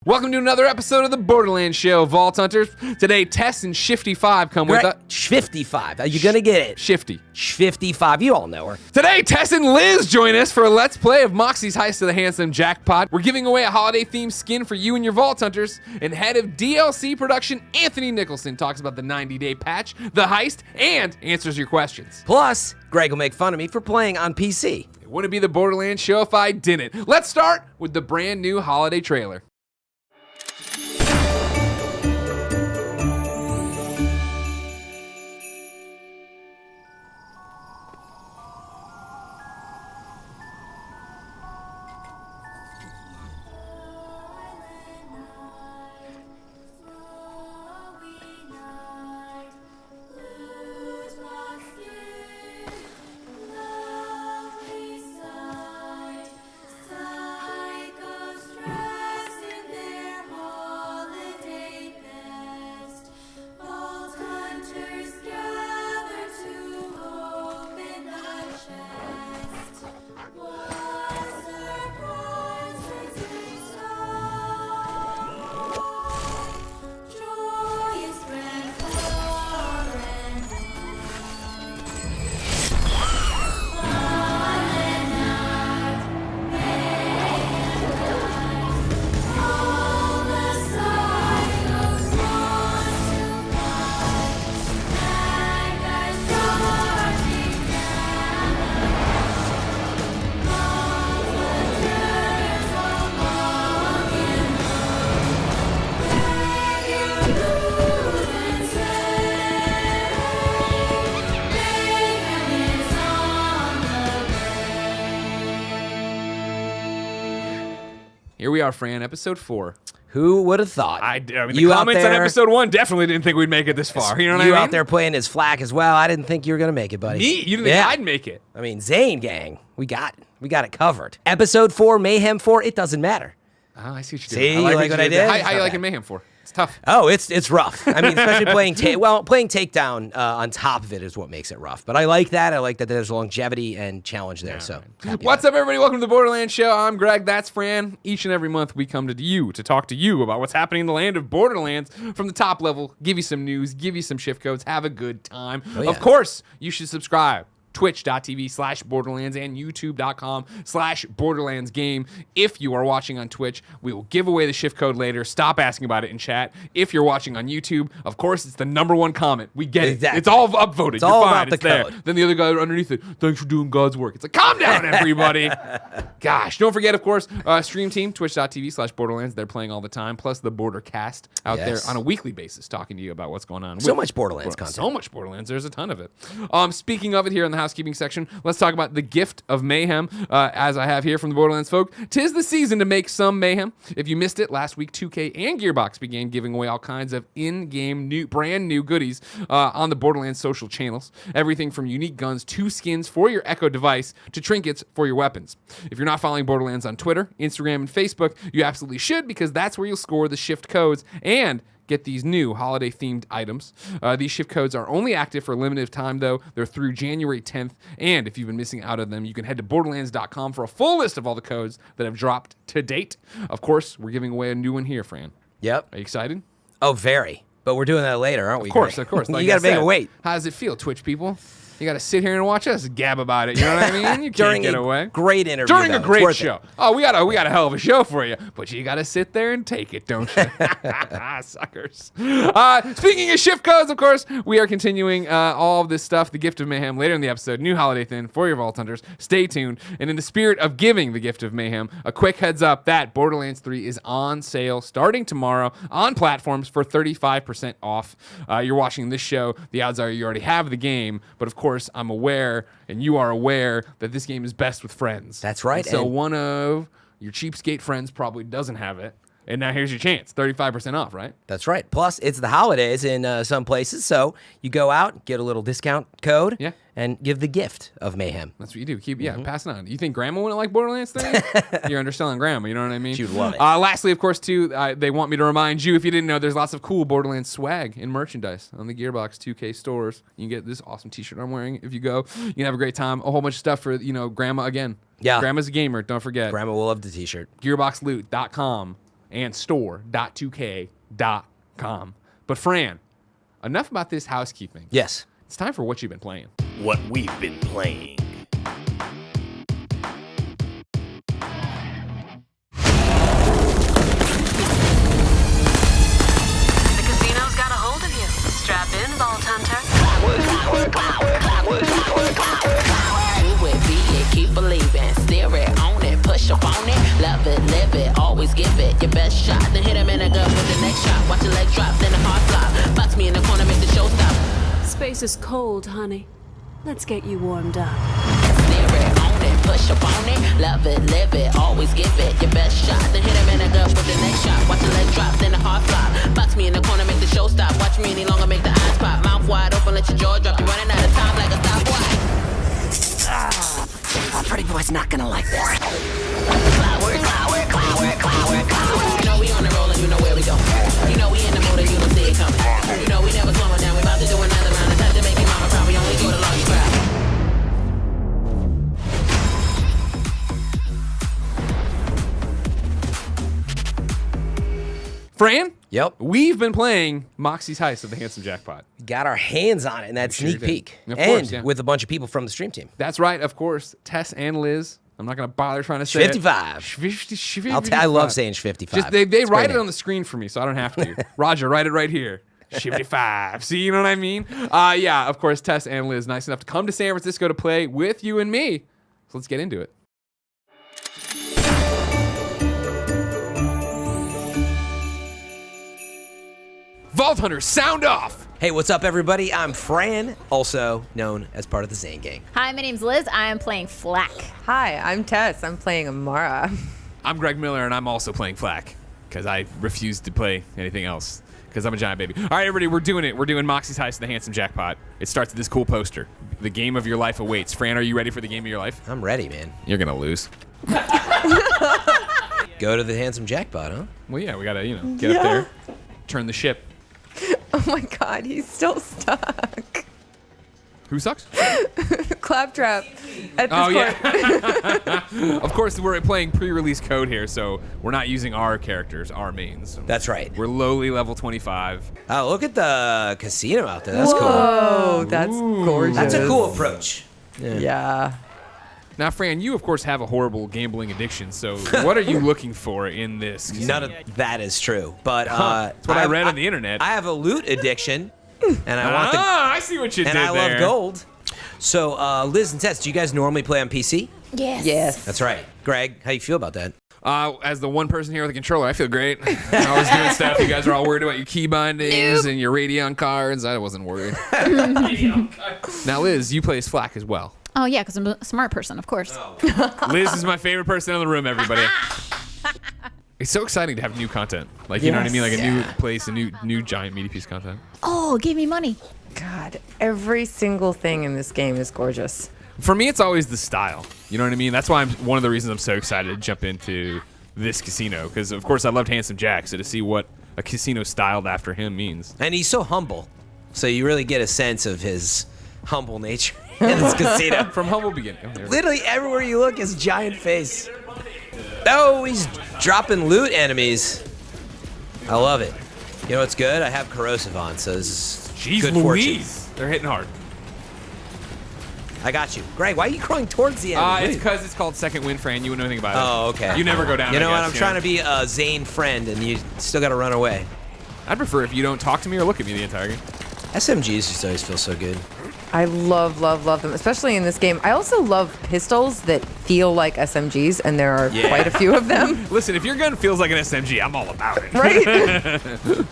Welcome to another episode of the Borderlands Show, Vault Hunters. Today, Tess and Shifty5 come with us. Shifty5. Are you going to get it? Shifty. Shifty5. You all know her. Today, Tess and Liz join us for a Let's Play of Moxie's Heist of the Handsome Jackpot. We're giving away a holiday-themed skin for you and your Vault Hunters. And head of DLC production, Anthony Nicholson, talks about the 90-day patch, the heist, and answers your questions. Plus, Greg will make fun of me for playing on PC. It wouldn't be the Borderlands Show if I didn't. Let's start with the brand new holiday trailer. Here we are, Fran, episode 4. Who would have thought? I mean, the comments on episode 1 definitely didn't think we'd make it this far. You know what I mean? You out there playing his flack as well. I didn't think you were going to make it, buddy. Me? You didn't think I'd make it? I mean, Zane gang. We got it covered. Episode 4, Mayhem 4, it doesn't matter. Oh, I see what you're doing. See, I like what I did? How you liking Mayhem 4? It's tough. Oh, it's rough. I mean, especially playing Takedown on top of it is what makes it rough. But I like that. I like that there's longevity and challenge there. What's up, everybody? Welcome to the Borderlands Show. I'm Greg. That's Fran. Each and every month, we come to you to talk to you about what's happening in the land of Borderlands from the top level, give you some news, give you some shift codes, have a good time. Oh, yeah. Of course, you should subscribe. Twitch.tv/Borderlands and YouTube.com/BorderlandsGame. If you are watching on Twitch, we will give away the shift code later. Stop asking about it in chat. If you're watching on YouTube, of course, it's the #1 comment. We get Exactly. it. It's all upvoted. It's all fine. about It's the there. code. Then the other guy underneath it, thanks for doing God's work. It's like, calm down, everybody. Gosh, don't forget, of course, stream team, Twitch.tv/Borderlands. They're playing all the time. Plus the Bordercast out there on a weekly basis talking to you about what's going on. So much Borderlands content. So much Borderlands. There's a ton of it. Speaking of it here in the housekeeping section, let's talk about the gift of mayhem, as I have here from the Borderlands folk. 'Tis the season to make some mayhem. If you missed it, last week 2K and Gearbox began giving away all kinds of in-game brand new goodies on the Borderlands social channels. Everything from unique guns to skins for your Echo device to trinkets for your weapons. If you're not following Borderlands on Twitter, Instagram, and Facebook, you absolutely should, because that's where you'll score the shift codes and get these new holiday-themed items. These shift codes are only active for a limited time, though. They're through January 10th, and if you've been missing out on them, you can head to Borderlands.com for a full list of all the codes that have dropped to date. Of course, we're giving away a new one here, Fran. Yep. Are you excited? Oh, very. But we're doing that later, aren't we? Of course. Like you got to make it wait. How does it feel, Twitch people? You got to sit here and watch us gab about it. You know what I mean? You can't get away. Great interview. During a great show. Oh, we got a hell of a show for you, but you got to sit there and take it, don't you? Suckers. Speaking of shift codes, of course, we are continuing all of this stuff, the gift of mayhem, later in the episode. New holiday thing for your Vault Hunters. Stay tuned. And in the spirit of giving the gift of mayhem, a quick heads up that Borderlands 3 is on sale starting tomorrow on platforms for 35% off. You're watching this show. The odds are you already have the game, but of course, I'm aware, and you are aware, that this game is best with friends. That's right. And so one of your cheapskate friends probably doesn't have it. And now here's your chance, 35% off, right? That's right. Plus, it's the holidays in some places, so you go out, get a little discount code, and give the gift of mayhem. That's what you do. Keep pass it on. You think Grandma wouldn't like Borderlands 3? You're underselling Grandma, you know what I mean? She would love it. Lastly, of course, too, they want me to remind you, if you didn't know, there's lots of cool Borderlands swag and merchandise on the Gearbox 2K stores. You can get this awesome t-shirt I'm wearing if you go. You can have a great time. A whole bunch of stuff for, Grandma again. Yeah. Grandma's a gamer, don't forget. Grandma will love the t-shirt. Gearboxloot.com. and store.2k.com. But Fran, enough about this housekeeping. Yes. It's time for what you've been playing. What we've been playing. The casino's got a hold of you. Strap in, Vault Hunter. Do it, be it, keep believing. Steer it, own it, push up on it. Love it, live it, always give it your best shot. Then hit him in the gut with the next shot. Watch your legs drop, then the heart flop. Box me in the corner, make the show stop. Space is cold, honey. Let's get you warmed up. Steer it, own it, push up on it. Love it, live it, always give it your best shot. Then hit him in the gut with the next shot. Watch your legs drop, then the heart flop. Box me in the corner, make the show stop. Watch me any longer, make the eyes pop. Mouth wide open, let your jaw drop. You're running out of time like a stopwatch. A pretty boy's not gonna like this. Clower. You know we on the roll and you know where we go. You know we in the mood and you don't see it coming. You know we never slowing down. We about to do another round. It's time to make your mama proud. We only do the longest crowd. Fran? Yep. We've been playing Moxie's Heist of the Handsome Jackpot. Got our hands on it in that sure sneak did. peek. Of and course, yeah. with a bunch of people from the stream team. That's right, of course. Tess and Liz. I'm not going to bother trying to say 55. it. I love saying 55. Just they It's a great write it name. on the screen for me, so I don't have to. Roger, write it right here. 55. See, you know what I mean? Yeah, of course, Tess and Liz, nice enough to come to San Francisco to play with you and me. So let's get into it. Vault Hunter, sound off! Hey, what's up, everybody? I'm Fran, also known as part of the Zane Gang. Hi, my name's Liz. I am playing Flack. Hi, I'm Tess. I'm playing Amara. I'm Greg Miller, and I'm also playing Flack, because I refuse to play anything else, because I'm a giant baby. All right, everybody, we're doing it. We're doing Moxie's Heist of the Handsome Jackpot. It starts with this cool poster. The game of your life awaits. Fran, are you ready for the game of your life? I'm ready, man. You're going to lose. Go to the Handsome Jackpot, huh? Well, yeah, we got to, get up there, turn the ship. Oh my god, he's still stuck. Who sucks? Claptrap at this Oh, point. yeah. Of course, we're playing pre-release code here, so we're not using our characters, our mains. That's right. We're lowly level 25. Oh, look at the casino out there. That's cool. Whoa, that's gorgeous. That's a cool approach. Yeah. Now, Fran, you, of course, have a horrible gambling addiction, so what are you looking for in this? None of that is true, but That's what I read on the internet. I have a loot addiction, and I want the I see what you and did I there. love gold. So, Liz and Tess, do you guys normally play on PC? Yes. Yes. That's right. Greg, how you feel about that? As the one person here with a controller, I feel great. I was doing stuff. You guys are all worried about your key bindings and your Radeon cards. I wasn't worried. Now, Liz, you play as Flack as well. Oh, yeah, because I'm a smart person, of course. Liz is my favorite person in the room, everybody. It's so exciting to have new content. Like, you know what I mean? Like a new place, a new giant meaty piece of content. Oh, give me money. God, every single thing in this game is gorgeous. For me, it's always the style. You know what I mean? That's why one of the reasons I'm so excited to jump into this casino. Because, of course, I loved Handsome Jack, so to see what a casino styled after him means. And he's so humble, so you really get a sense of his humble nature in this casino. From humble beginning. Oh, there we go. Literally everywhere you look is giant face. Oh, he's dropping loot enemies. I love it. You know what's good? I have corrosive on, so this is Jeez good Louise. They're hitting hard. fortune. I got you. Greg, why are you crawling towards the enemy? It's because it's called Second Wind, Fran. You wouldn't know anything about it. Oh, okay. You never go down. You know I what? guess, I'm trying to be a Zane friend, and you still got to run away. I'd prefer if you don't talk to me or look at me the entire game. SMGs just always feel so good. I love, love, love them, especially in this game. I also love pistols that feel like SMGs, and there are quite a few of them. Listen, if your gun feels like an SMG, I'm all about it. Right?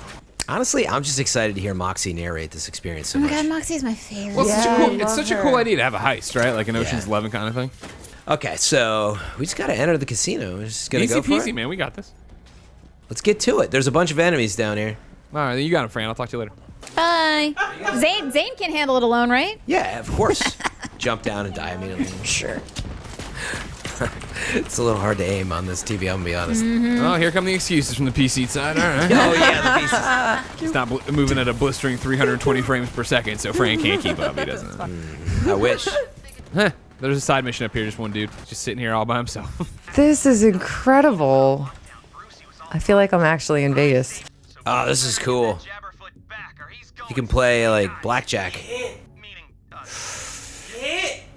Honestly, I'm just excited to hear Moxie narrate this experience so Oh my much. god, Moxie is my favorite. Well, Yeah, it's I such a love cool her. idea to have a heist, right? Like an Ocean's 11 kind of thing. Okay, so we just got to enter the casino. We're just going to Easy go for peasy, it. man. We got this. Let's get to it. There's a bunch of enemies down here. All right, then you got him, Fran. I'll talk to you later. Bye. Zane can handle it alone, right? Yeah, of course. Jump down and die immediately. Sure. It's a little hard to aim on this TV, I'm going to be honest. Oh, here come the excuses from the PC side. All right. Oh, yeah, the pieces. It's not moving at a blistering 320 frames per second, so Fran can't keep up. He doesn't. I wish. Huh. There's a side mission up here. Just one dude, just sitting here all by himself. This is incredible. I feel like I'm actually in Vegas. Oh, this is cool. You can play like blackjack.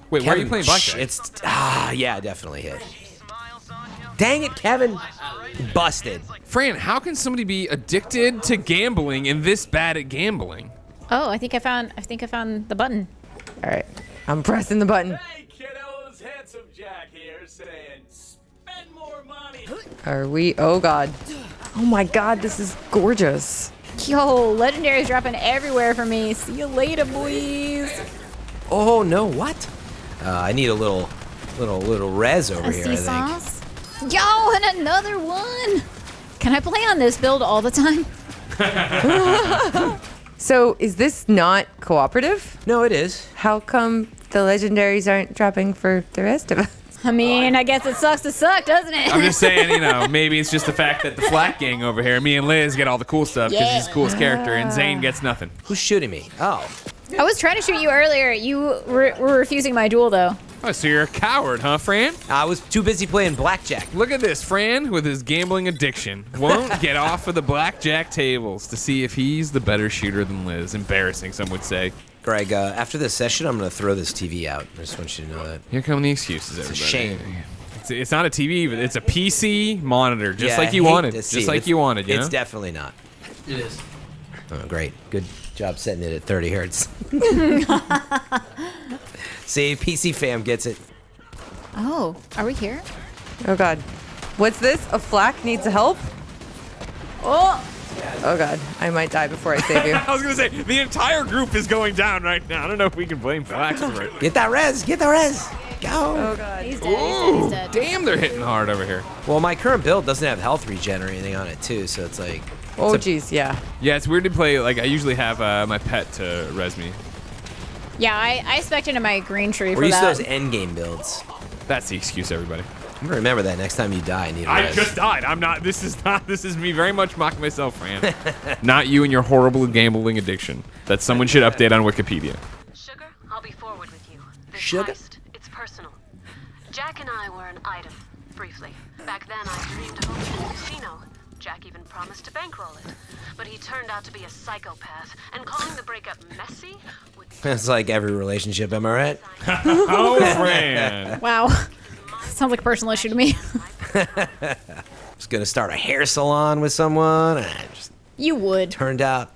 Wait, why are you playing blackjack? Yeah, definitely hit. Dang it, Kevin. Busted. Fran, how can somebody be addicted to gambling and this bad at gambling? Oh, I think I found the button. All right, I'm pressing the button. Hey, kiddos, handsome Jack here saying, spend more money. Are we? Oh God. Oh my God, this is gorgeous. Yo, legendary's dropping everywhere for me. See you later, boys. Oh no, what? I need a little res over here, I think. sauce. Yo, and another one. Can I play on this build all the time? So is this not cooperative? No, it is. How come the legendaries aren't dropping for the rest of us? I mean, I guess it sucks to suck, doesn't it? I'm just saying, maybe it's just the fact that the Flak gang over here, me and Liz get all the cool stuff because he's the coolest character, and Zane gets nothing. Who's shooting me? Oh. I was trying to shoot you earlier. You were refusing my duel, though. Oh, so you're a coward, huh, Fran? I was too busy playing blackjack. Look at this, Fran, with his gambling addiction. Won't get off of the blackjack tables to see if he's the better shooter than Liz. Embarrassing, some would say. Greg, after this session, I'm going to throw this TV out. I just want you to know that. Here come the excuses, everybody. It's a shame. It's not a TV, but it's a PC monitor, just like you I hate wanted. to see Just it. like you wanted, you know? It's definitely not. It is. Oh, great. Good job setting it at 30 hertz. See, PC fam gets it. Oh, are we here? Oh God. What's this? A flak needs help? Oh, Oh God. I might die before I save you. I was going to say, the entire group is going down right now. I don't know if we can blame Flax for it. Get that res. Get the res. Go. Oh God. he's dead. He's dead. Damn, they're hitting hard over here. Well, my current build doesn't have health regen or anything on it, too, so it's like... Oh geez, yeah. Yeah, it's weird to play. Like, I usually have my pet to res me. Yeah, I spec'd into my green tree We're for used to that. those endgame builds. That's the excuse, everybody. I'm gonna remember that next time you die. I need a I res. just died. I'm not. This is me very much mocking myself, Fran. Not you and your horrible gambling addiction that someone should update on Wikipedia. Sugar, I'll be forward with you. This Sugar? heist, it's personal. Jack and I were an item, briefly. Back then, I dreamed of opening a casino. Jack even promised to bankroll it. But he turned out to be a psychopath, and calling the breakup messy would be It's like every relationship, am I right? Oh, Fran. Wow. Sounds like a personal issue to me. Was gonna start a hair salon with someone, and it just You would. turned out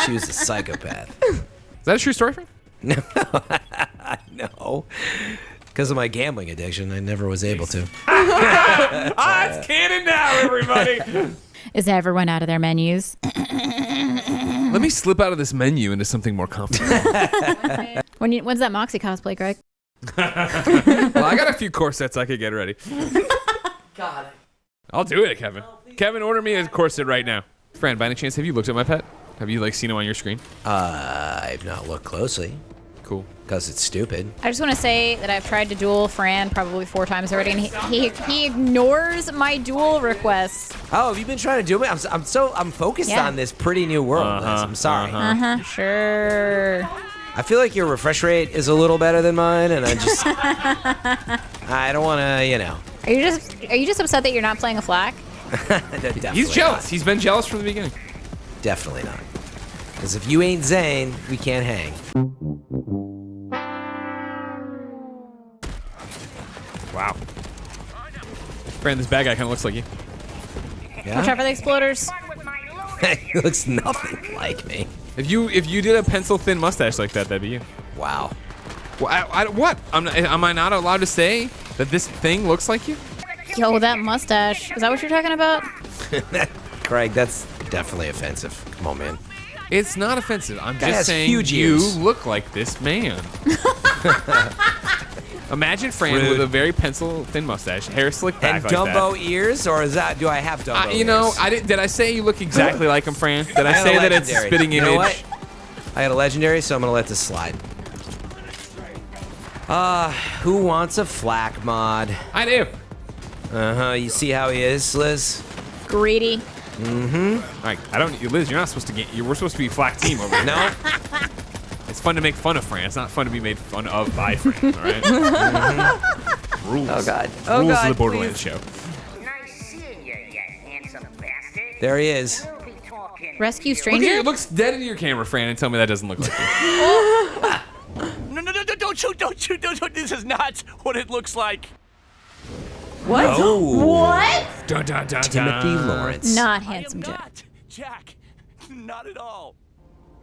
she was a psychopath. Is that a true story, Fran? No. Because of my gambling addiction, I never was able to. It's canon now, everybody. Is everyone out of their menus? Let me slip out of this menu into something more comfortable. When's that Moxie cosplay, Greg? Well, I got a few corsets I could get ready. God. I'll do it, Kevin. Kevin, order me a corset right now. Fran, by any chance, have you looked at my pet? Have you seen him on your screen? I've not looked closely, Cool. because it's stupid. I just want to say that I've tried to duel Fran probably 4 times already, and he ignores my duel requests. Oh, have you been trying to do it? I'm focused Yeah. on this pretty new world, Liz. I'm sorry. Sure. I feel like your refresh rate is a little better than mine, and I don't want to, Are you just upset that you're not playing a flak? Definitely He's jealous. not. He's been jealous from the beginning. Definitely not. Because if you ain't Zane, we can't hang. Wow. Fran, this bad guy kind of looks like you. Watch Yeah? out for the exploders. He looks nothing like me. If you did a pencil thin mustache like that, that'd be you. Wow. Well, what? Am I not allowed to say that this thing looks like you? Yo, that mustache. Is that what you're talking about? Craig, that's definitely offensive. Come on, man. It's not offensive. I'm Guy just has saying huge you ears. look like this man. Imagine Fran Rude. with a very pencil thin mustache, hair slicked back And like Dumbo that. ears, or do I have Dumbo You know, ears? did I say you look exactly like him, Fran? Did I got a say that it's a legendary. spitting You image? know what? I got a legendary, so I'm gonna let this slide. Who wants a flak mod? I do. You see how he is, Liz? Greedy. All right, Liz, you're not supposed to get. We're supposed to be flack team over here. No? It's fun to make fun of Fran. It's not fun to be made fun of by Fran. All right. Rules. Oh God. Oh Rules God. of the Borderlands please. show. Nice seeing you, you There he is. Rescue Look stranger. at it looks dead into your camera, Fran, and tell me that doesn't look like you. No, don't shoot. This is not what it looks like. What? Oh. What? Dun, dun, dun, Timothy dun. Lawrence. Not I am handsome Jack. not Jack. Not at all.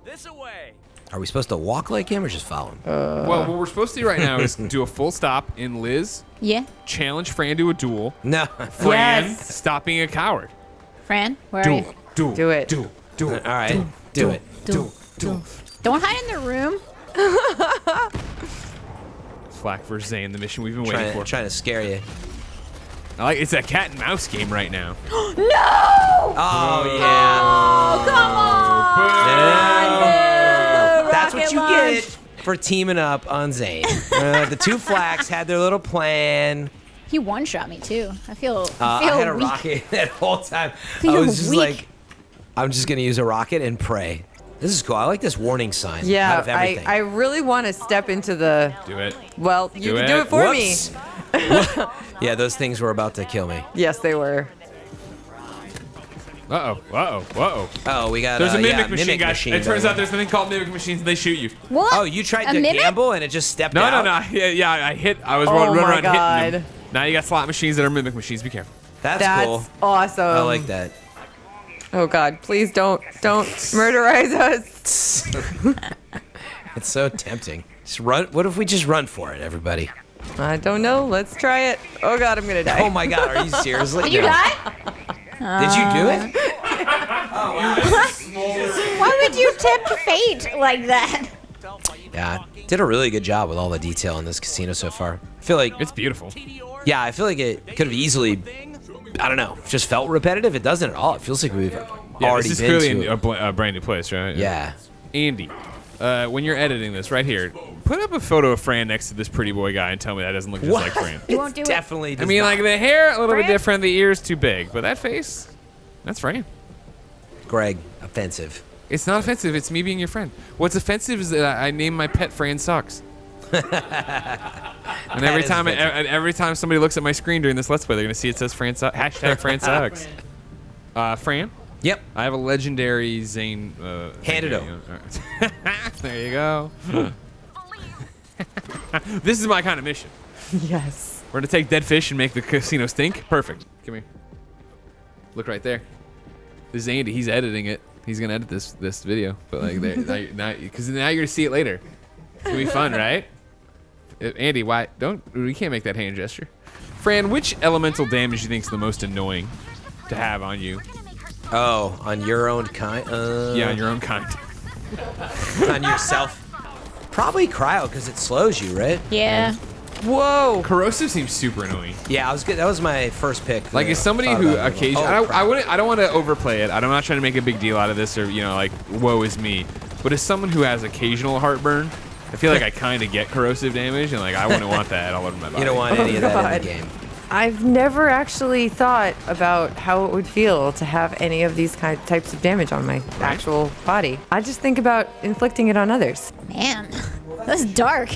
This away. Are we supposed to walk like him or just follow him? Well, what we're supposed to do right now is do a full stop in Liz, Yeah. challenge Fran to a duel. No. Fran, Yes. stop being a coward. Fran, where are you? Duel. Do it. Duel. All right. Do it. Don't hide in the room. Flack versus Zane, the mission we've been waiting for. Trying to scare you. I like it's a cat and mouse game right now. Oh, yeah. Oh, come on. That's what Rocket you launch. get for teaming up on Zane. The two Flacks had their little plan. He one-shot me too. I feel I had a weak. rocket that whole time. I Feel was just weak. like, I'm just going to use a rocket and pray. This is cool. I like this warning sign. Yeah, out of everything. I really want to step into the. Do it. Well, you Do can do it. it for Whoops. Yeah, those things were about to kill me. me. Yes, they were. Uh-oh. Oh, we got There's a mimic machine, machine, guys. machine It turns going out there's something called mimic machines, and they shoot you. What? Oh, you tried A to mimic? gamble and it just stepped No, out? Yeah, I hit. I was Oh running my around hitting God. them. Now you got slot machines that are mimic machines. Be careful. That's cool. awesome. I like that. Oh God, please don't murderize us. It's so tempting. Just run. What if we just run for it, everybody? I don't know. Let's try it. Oh God, I'm gonna die. Oh my God, are you seriously? Did you die? Did you do it? Why would you tempt fate like that? Yeah, did a really good job with all the detail in this casino so far. I feel like, It's beautiful. yeah, I feel like it could have easily, I don't know, just felt repetitive. It doesn't at all. It feels like we've Yeah, already this is been clearly to. a brand new place, right? Yeah. Andy, when you're editing this right here, put up a photo of Fran next to this pretty boy guy and tell me that doesn't look just like Fran. You won't do it. Definitely. I Does mean, not. like the hair a little bit Fran? different, the ears too big, but that face, that's Fran. Greg, offensive. It's not offensive. It's me being your friend. What's offensive is that I named my pet Fran Sucks. And every is time, offensive. every time somebody looks at my screen during this Let's Play, they're gonna see it says Fran Sucks. Hashtag Fran Sucks. Fran, Yep. I have a legendary Zane. Hand it thing. over. All right. There you go. This is my kind of mission. Yes. We're gonna take dead fish and make the casino stink. Perfect. Come here. Look right there. This is Andy. He's editing it. He's gonna edit this video, but like now because now you're gonna see it later. It's gonna be fun, right? Andy, why don't we can't make that hand gesture? Fran, which elemental damage do you think is the most annoying to have on you? Oh, on your own kind? Yeah, on your own kind. On yourself? Probably cryo, because it slows you, right? Yeah. Whoa. Corrosive seems super annoying. Yeah, I was good. That was my first pick. Like, as somebody Thought who about it. occasionally, Oh, I don't want to overplay it. I'm not trying to make a big deal out of this, or like, woe is me. But as someone who has occasional heartburn, I feel like I kind of get corrosive damage, and like I wouldn't want that all over my body. You don't want any of that in God. the game. I've never actually thought about how it would feel to have any of these types of damage on my actual body. I just think about inflicting it on others. Man, that's dark.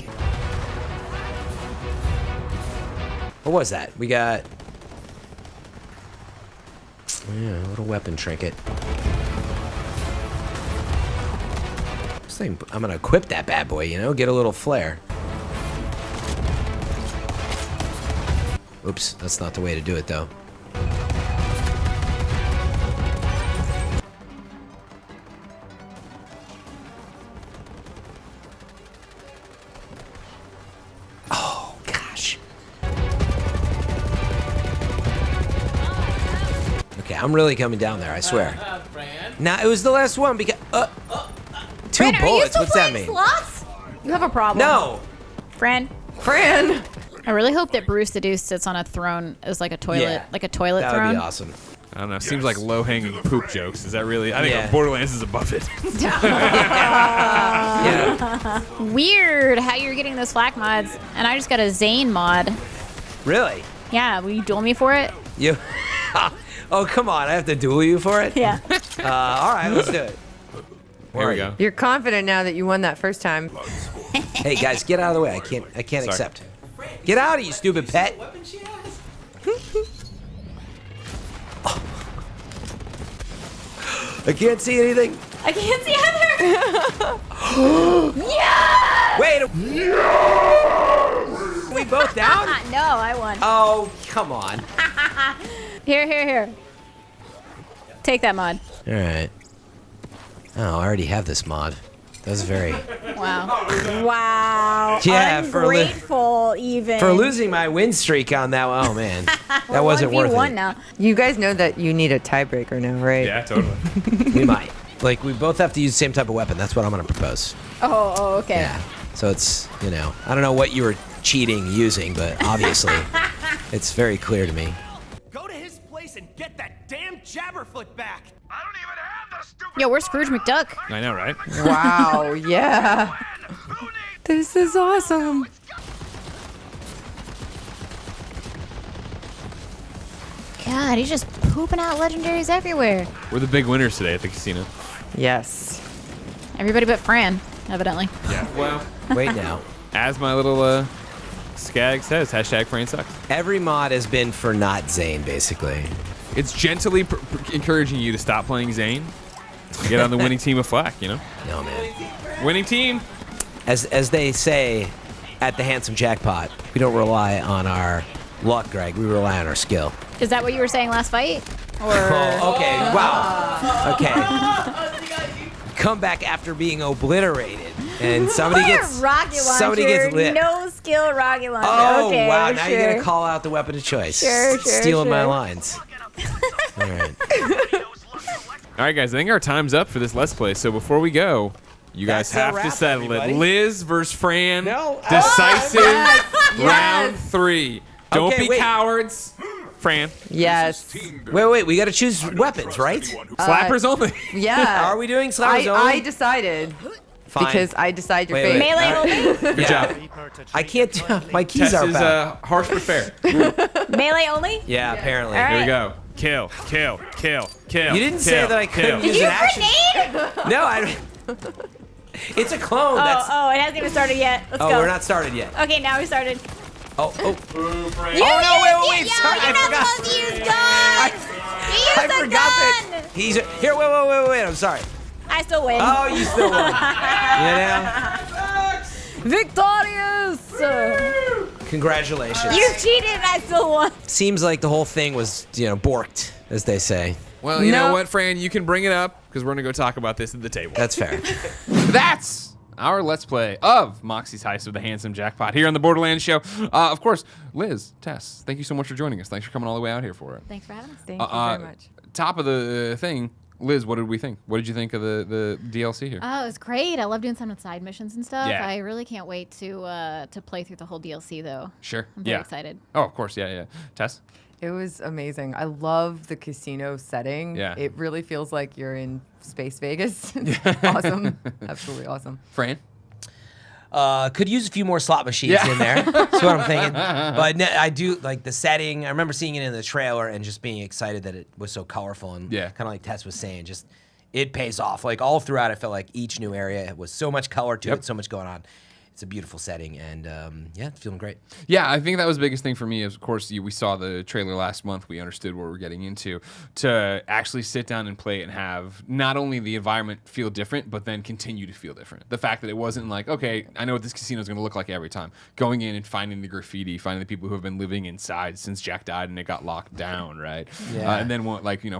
What was that? We got... Yeah, a little weapon trinket. This thing, I'm gonna equip that bad boy, you know? Get a little flair. Oops, that's not the way to do it, though. Oh, gosh. Okay, I'm really coming down there, I swear. Now, it was the last one because... two Fran, are you bullets, still what's that playing mean? slots? You have a problem. No! Fran, Fran! I really hope that Bruce the Deuce sits on a throne as like a toilet, Yeah. like a toilet That would throne. be awesome. I don't know. Seems like low-hanging poop jokes. Is that really? I think Yeah. Borderlands is above it. Yeah. Weird how you're getting those flak mods, and I just got a Zane mod. Really? Yeah, will you duel me for it? You... Oh, come on. I have to duel you for it? Yeah. All right, let's do it. There we go. You're confident now that you won that first time. Hey, guys, get out of the way. I can't Sorry. accept. Get out of you stupid pet. I can't see anything. I can't see either. Yeah! Wait. We both down? No, I won. Oh, come on. Here. Take that mod. All right. Oh, I already have this mod. That was very... Wow. Yeah, ungrateful even. For losing my win streak on that one. Oh, man. That wasn't worth it. Now. You guys know that you need a tiebreaker now, right? Yeah, totally. We might. Like, we both have to use the same type of weapon. That's what I'm going to propose. Oh, okay. Yeah. So it's, I don't know what you were cheating using, but obviously it's very clear to me. Go to his place and get that damn Jabberfoot back. I don't even have the stupid. Yo, where's Scrooge McDuck? I know, right? Wow, yeah. This is awesome. God, he's just pooping out legendaries everywhere. We're the big winners today at the casino. Yes. Everybody but Fran, evidently. Yeah. Well, Wait now. as my little skag says, hashtag Fran sucks. Every mod has been for not Zane, basically. It's gently encouraging you to stop playing Zane and get on the winning team of Flack, No, man. Winning team. As they say at the Handsome Jackpot, we don't rely on our luck, Greg. We rely on our skill. Is that what you were saying last fight? Or Oh, okay. Wow. Okay. Come back after being obliterated, and somebody gets rocket launcher? gets lit. No skill rocket launcher. Oh, okay, wow. Now sure. you're going to call out the weapon of choice. Sure, Stealing my sure. lines. All right. All right, guys. I think our time's up for this Let's Play. So before we go, you guys That's a have to wrap, settle everybody. it. Liz versus Fran. No. Decisive yes. round 3. Don't Okay, be wait. cowards. Fran. Yes. Wait. We got to choose weapons, right? Slappers only. Yeah. Are we doing slappers only? I decided. Fine. Because I decide your Wait, fate. wait. Melee only? Good Yeah. job. I can't. My keys Tess are is back. harsh but fair. Melee only? Yeah, apparently. All right. Here we go. Kill. You didn't say that I couldn't Did use you an action. grenade? No, I. It's a clone. That's. Oh, it hasn't even started yet. Let's Oh, go. we're not started yet. Okay, now we started. Oh. You no, wait. used- Sorry, you're I not forgot. supposed to use guns. You used I a forgot gun. that. He's here. Wait. I'm sorry. I still win. Oh, you still won. Victorious! Congratulations. You cheated and I still won. Seems like the whole thing was, borked, as they say. Well, you know No. what, Fran? You can bring it up because we're going to go talk about this at the table. That's fair. That's our Let's Play of Moxie's Heist of the Handsome Jackpot here on the Borderlands show. Of course, Liz, Tess, thank you so much for joining us. Thanks for coming all the way out here for it. Thanks for having us. Thank you very much. Top of the thing, Liz, what did we think? What did you think of the DLC here? Oh, it was great. I love doing some side missions and stuff. Yeah. I really can't wait to play through the whole DLC though. Sure. I'm very yeah. excited. Oh, of course. Yeah. Tess? It was amazing. I love the casino setting. Yeah. It really feels like you're in Space Vegas. It's awesome. Absolutely awesome. Fran? Could use a few more slot machines in there. That's what I'm thinking. But no, I do like the setting. I remember seeing it in the trailer and just being excited that it was so colorful and kind of like Tess was saying, just it pays off. Like all throughout, I felt like each new area was so much color to it, so much going on. It's a beautiful setting, and yeah, it's feeling great. Yeah, I think that was the biggest thing for me. Is, of course, we saw the trailer last month. We understood what we're getting into. To actually sit down and play it and have not only the environment feel different, but then continue to feel different. The fact that it wasn't like, okay, I know what this casino is going to look like every time. Going in and finding the graffiti, finding the people who have been living inside since Jack died and it got locked down, right? Yeah. And then,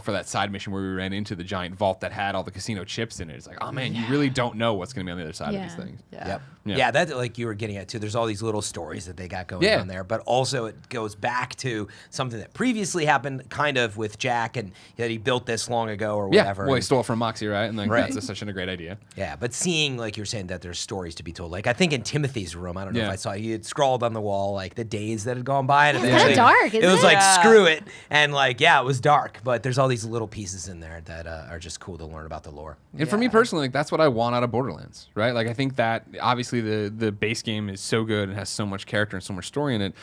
for that side mission where we ran into the giant vault that had all the casino chips in it, it's like, oh man, you really don't know what's going to be on the other side of these things. Yep. Yeah. Yeah, that like you were getting at too. There's all these little stories that they got going on there, but also it goes back to something that previously happened, kind of with Jack, and that he built this long ago or whatever. Yeah, well, he stole it from Moxie, right? And then Right. that's such a great idea. Yeah, but seeing, like you're saying, that there's stories to be told. Like, I think in Timothy's room, I don't know Yeah. if I saw, he had scrawled on the wall, like, the days that had gone by. And Yeah, it's eventually, kinda dark, isn't it was it? like, Yeah. screw it. And, like, yeah, it was dark. But there's all these little pieces in there that are just cool to learn about the lore. And for me personally, like, that's what I want out of Borderlands, right? Like, I think that obviously the base game is so good and has so much character and so much story in it.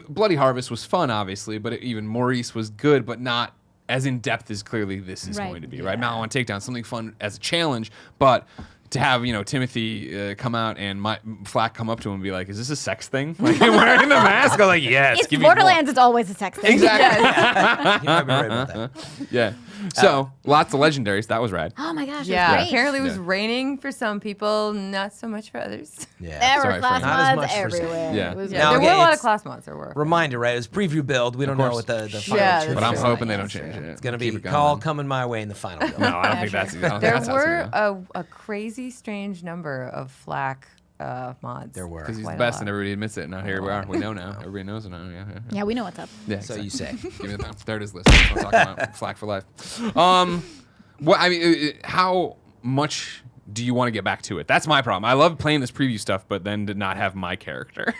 Bloody Harvest was fun, obviously, but even Maurice was good, but not as in depth as clearly this is Right. going to be, right? Now I want to take down something fun as a challenge, but to have Timothy come out and Flack come up to him and be like, "Is this a sex thing?" Like wearing the mask, I'm like, "Yes." It's give me more." Borderlands. It's always a sex thing. Exactly. You might be right about that. Yeah. So lots of legendaries. That was rad. Oh my gosh, Yeah, it was great. apparently it was Yeah. raining for some people, not so much for others. Yeah. There Sorry, were class Frank. Not as mods much for some. everywhere. Yeah. It was Yeah, Now, there okay, were a lot of it's- class mods. There were. Reminder, right? It was preview build. We don't know what the final Yeah, choice But I'm is. hoping they don't That's change it. It's going to Keep be it going. call coming my way in the final build. No, I don't think that's. I don't think There that's how it's were gonna go. a crazy, strange number of flak mods. There were. Because he's Quite the a best lot. and everybody admits it. Now here we are. We know now. Everybody knows it now. Yeah. Yeah, we know what's up. Yeah, So exactly. you say. Give me that. There it is, Liz. That's what I'm talking about. Flack for life. What I mean, how much do you want to get back to it? That's my problem. I love playing this preview stuff, but then to not have my character.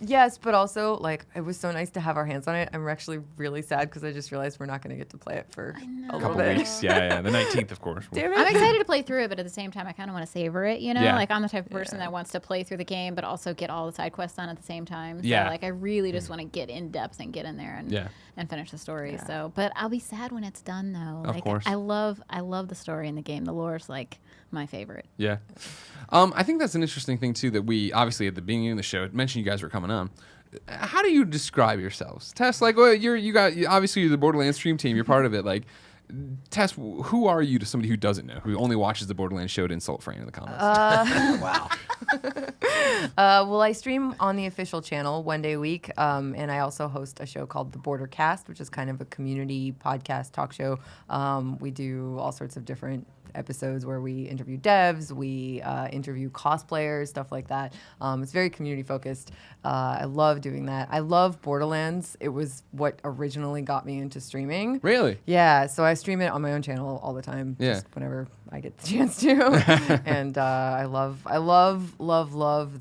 Yes, but also like it was so nice to have our hands on it. I'm actually really sad because I just realized we're not going to get to play it for a little Couple bit. weeks. Yeah. The 19th, of course. Damn it. I'm excited to play through it, but at the same time, I kind of want to savor it. You know, Yeah. like I'm the type of person that wants to play through the game, but also get all the side quests done at the same time. So, Yeah. like I really just want to get in depth and get in there and finish the story. So, but I'll be sad when it's done, though. Of Like, course. I love the story in the game. The lore's like my favorite. Yeah. I think that's an interesting thing, too, that we obviously at the beginning of the show mentioned you guys were coming on. How do you describe yourselves? Tess, like, well, obviously you're the Borderlands stream team. You're part of it. Like, Tess, who are you to somebody who doesn't know, who only watches the Borderlands show to insult Fran in the comments? Wow. Well, I stream on the official channel one day a week, and I also host a show called The Border Cast, which is kind of a community podcast talk show. We do all sorts of different episodes where we interview devs, we interview cosplayers, stuff like that. It's very community focused. I love doing that. I love Borderlands. It was what originally got me into streaming. Really? Yeah, so I stream it on my own channel all the time, Yeah. just whenever I get the chance to. And I love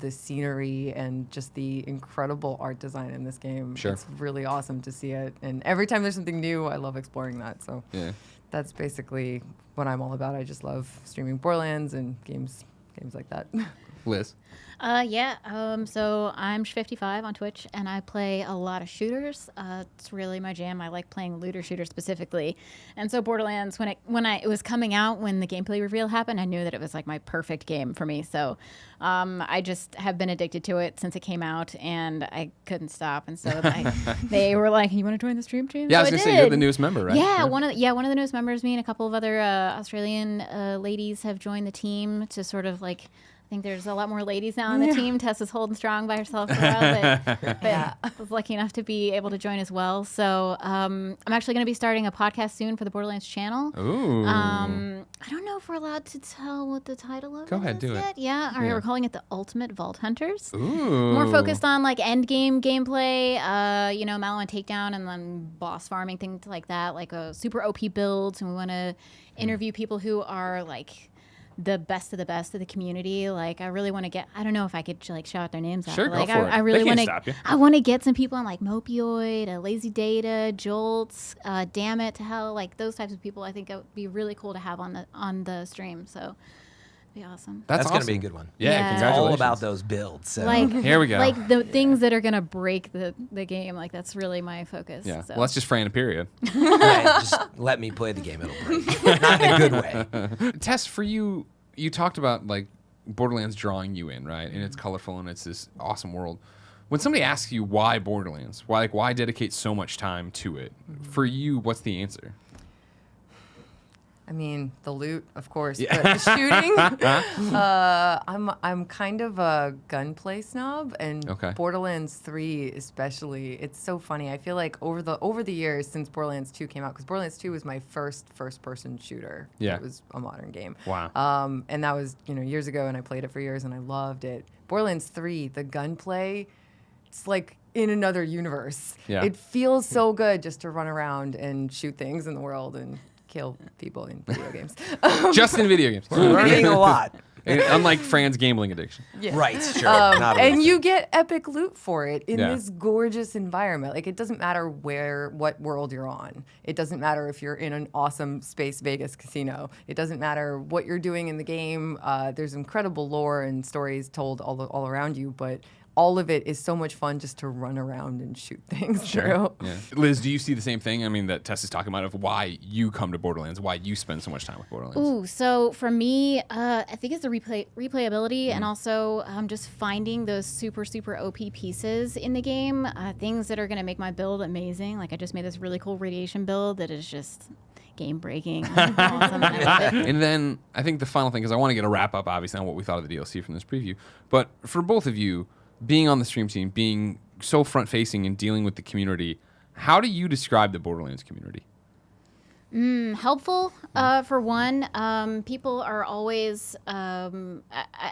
the scenery and just the incredible art design in this game. Sure. It's really awesome to see it. And every time there's something new, I love exploring that. So Yeah. that's basically what I'm all about. I just love streaming Borderlands and games like that. Liz? So I'm 55 on Twitch, and I play a lot of shooters. It's really my jam. I like playing looter shooters specifically, and so Borderlands, when it was coming out, when the gameplay reveal happened, I knew that it was like my perfect game for me. So I just have been addicted to it since it came out, and I couldn't stop. And so they were like, "You want to join the stream team?" Yeah, So I was going to say, you're the newest member, right? Yeah, one of the newest members. Me and a couple of other Australian ladies have joined the team to sort of like. I think there's a lot more ladies now on the team. Tess is holding strong by herself for a while, but I was lucky enough to be able to join as well. So I'm actually going to be starting a podcast soon for the Borderlands channel. Ooh. I don't know if we're allowed to tell what the title of Go it ahead, is do it. yet. Yeah, all right, we're calling it the Ultimate Vault Hunters. Ooh. More focused on like end game gameplay, Mallow and takedown, and then boss farming, things like that, like super OP builds. And we want to interview people who are like the best of the community. Like I really want to get, I don't know if I could like shout their names out. Sure, but, like, go for it. I really They can't want stop you. to, I want to get some people on like Mopioid, Lazy Data, Jolts, Damn It to Hell, like those types of people. I think it would be really cool to have on the stream. So it'd be awesome. That's going to awesome. be a good one. Yeah, Yeah. It's congratulations. all about those builds. So. Like Here we go. Like the things that are gonna break the game. Like that's really my focus. Yeah. So. Well, that's just Fran, period. Right, just let me play the game. It'll break. Not in a good way. Tess, for you, you talked about like Borderlands drawing you in, right? And it's colorful and it's this awesome world. When somebody asks you why Borderlands, why dedicate so much time to it? For you, what's the answer? I mean, the loot, of course, but the shooting. I'm kind of a gunplay snob, and Okay. Borderlands 3 especially. It's so funny. I feel like over the years since Borderlands 2 came out, because Borderlands 2 was my first person shooter. Yeah. It was a modern game. Wow. And that was years ago, and I played it for years, and I loved it. Borderlands 3, the gunplay, it's like in another universe. Yeah. It feels so good just to run around and shoot things in the world and kill people in video games. Just in video games. We're learning a lot. Unlike Fran's gambling addiction. Yeah. Right, sure. Not And always. you get epic loot for it in Yeah. this gorgeous environment. Like it doesn't matter what world you're on. It doesn't matter if you're in an awesome space Vegas casino. It doesn't matter what you're doing in the game. There's incredible lore and stories told all around you, but all of it is so much fun just to run around and shoot things through. Yeah. Liz, do you see the same thing? I mean, that Tess is talking about of why you come to Borderlands, why you spend so much time with Borderlands. Ooh, so for me, I think it's the replayability and also just finding those super OP pieces in the game, things that are going to make my build amazing. Like I just made this really cool radiation build that is just game breaking. Awesome. I love it. And then I think the final thing, because I want to get a wrap up, obviously, on what we thought of the DLC from this preview. But for both of you, being on the stream team, being so front facing and dealing with the community, how do you describe the Borderlands community? Helpful, for one. People are always. I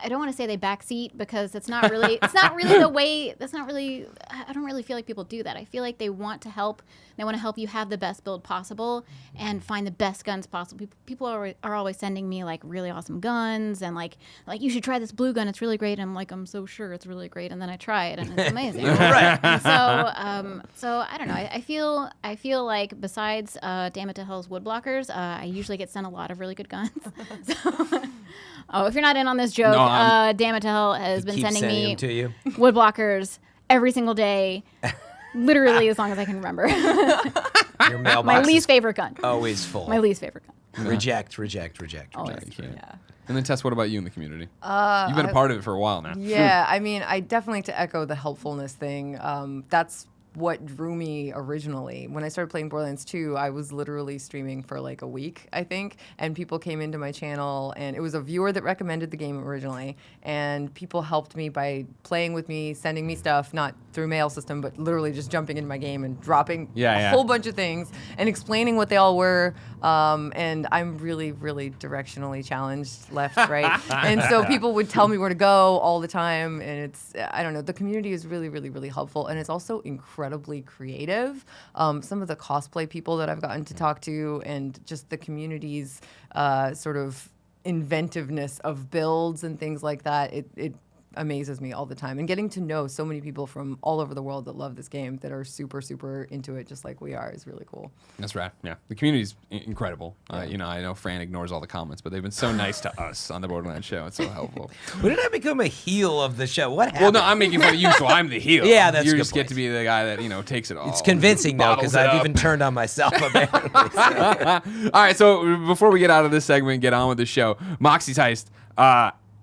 don't want to say they backseat because it's not really. It's not really the way. That's not really. I don't really feel like people do that. I feel like they want to help. They want to help you have the best build possible and find the best guns possible. People are always sending me like really awesome guns and like you should try this blue gun. It's really great. And I'm like, I'm so sure it's really great. And then I try it and it's amazing. Right. And so I don't know. I feel like besides Damn It to Hell's wood blockers, I usually get sent a lot of really good guns. If you're not in on this joke, Damn It to Hell has been sending me them to you. wood blockers every single day, literally as long as I can remember. Your mailbox My is least favorite gun. always full. My least favorite gun. Reject. Always. Yeah. And then Tess, what about you in the community? You've been a part of it for a while now. Yeah, I mean, I definitely, to echo the helpfulness thing, that's what drew me originally. When I started playing Borderlands 2, I was literally streaming for like a week, I think, and people came into my channel, and it was a viewer that recommended the game originally, and people helped me by playing with me, sending me stuff, not through mail system, but literally just jumping into my game and dropping a whole bunch of things and explaining what they all were, and I'm really, really directionally challenged, left, right, and so people would tell me where to go all the time, and it's, I don't know, the community is really, really, really helpful, and it's also incredibly creative. Some of the cosplay people that I've gotten to talk to, and just the community's sort of inventiveness of builds and things like that, it amazes me all the time. And getting to know so many people from all over the world that love this game, that are super, super into it just like we are, is really cool. That's right. Yeah, the community's incredible. I know Fran ignores all the comments, but they've been so nice to us on the Borderlands show. It's so helpful. When did I become a heel of the show? What happened? Well, no, I'm making fun of you, so I'm the heel. Yeah, that's you a good just get point. to be the guy that takes it all. It's convincing though, because I've even turned on myself apparently. All right, so before we get out of this segment and get on with the show, Moxie's Heist.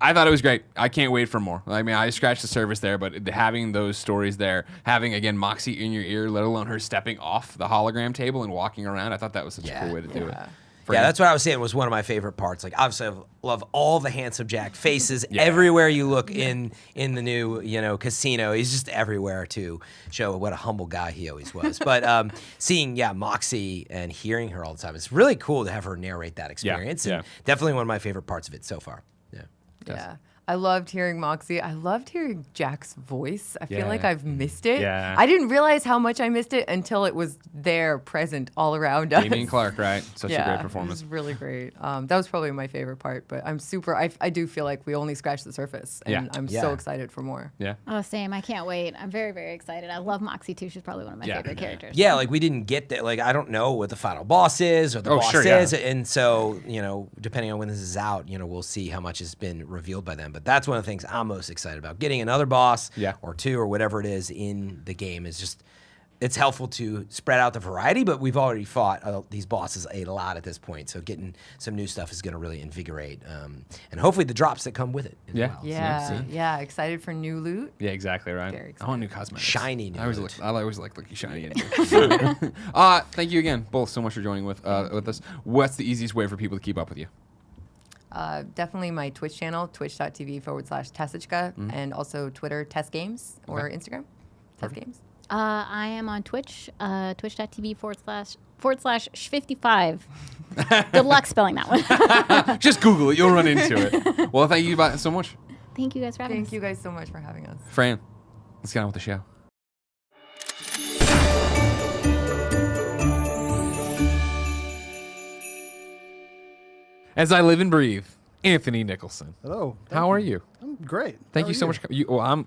I thought it was great. I can't wait for more. I mean, I scratched the surface there, but having those stories there, having, again, Moxie in your ear, let alone her stepping off the hologram table and walking around, I thought that was such a cool way to do it. Yeah, that's what I was saying was one of my favorite parts. Like, obviously, I love all the handsome Jack faces everywhere you look in the new, casino. He's just everywhere to show what a humble guy he always was. But seeing, Moxie and hearing her all the time, it's really cool to have her narrate that experience. Yeah. And definitely one of my favorite parts of it so far. Yeah. I loved hearing Moxie. I loved hearing Jack's voice. I feel like I've missed it. Yeah. I didn't realize how much I missed it until it was there, present, all around us. Damien Clark, right? Such a great performance. It was really great. That was probably my favorite part, but I'm super, I do feel like we only scratched the surface, and I'm so excited for more. Yeah. Oh, same. I can't wait. I'm very, very excited. I love Moxie too. She's probably one of my favorite characters. Yeah, like we didn't get that. Like, I don't know what the final boss is or the boss is. And so, depending on when this is out, we'll see how much has been revealed by them. But that's one of the things I'm most excited about. Getting another boss or two or whatever it is in the game is just, it's helpful to spread out the variety, but we've already fought these bosses a lot at this point. So getting some new stuff is going to really invigorate. And hopefully the drops that come with it as well. Yeah, excited for new loot. Yeah, exactly, right? Very I want new cosmetics. Shiny new loot. I always like looking shiny. Thank you again, both, so much for joining with us. What's the easiest way for people to keep up with you? Definitely my Twitch channel, twitch.tv/Tessichka, and also Twitter, Tess Games, or Instagram, Tess Games. I am on Twitch, twitch.tv//55. Good luck spelling that one. Just Google it. You'll run into it. Well, thank you so much. Thank you guys for having us. Thank you guys so much for having us. Fran, let's get on with the show. As I live and breathe, Anthony Nicholson. Hello. How are you? I'm great. Thank you so much.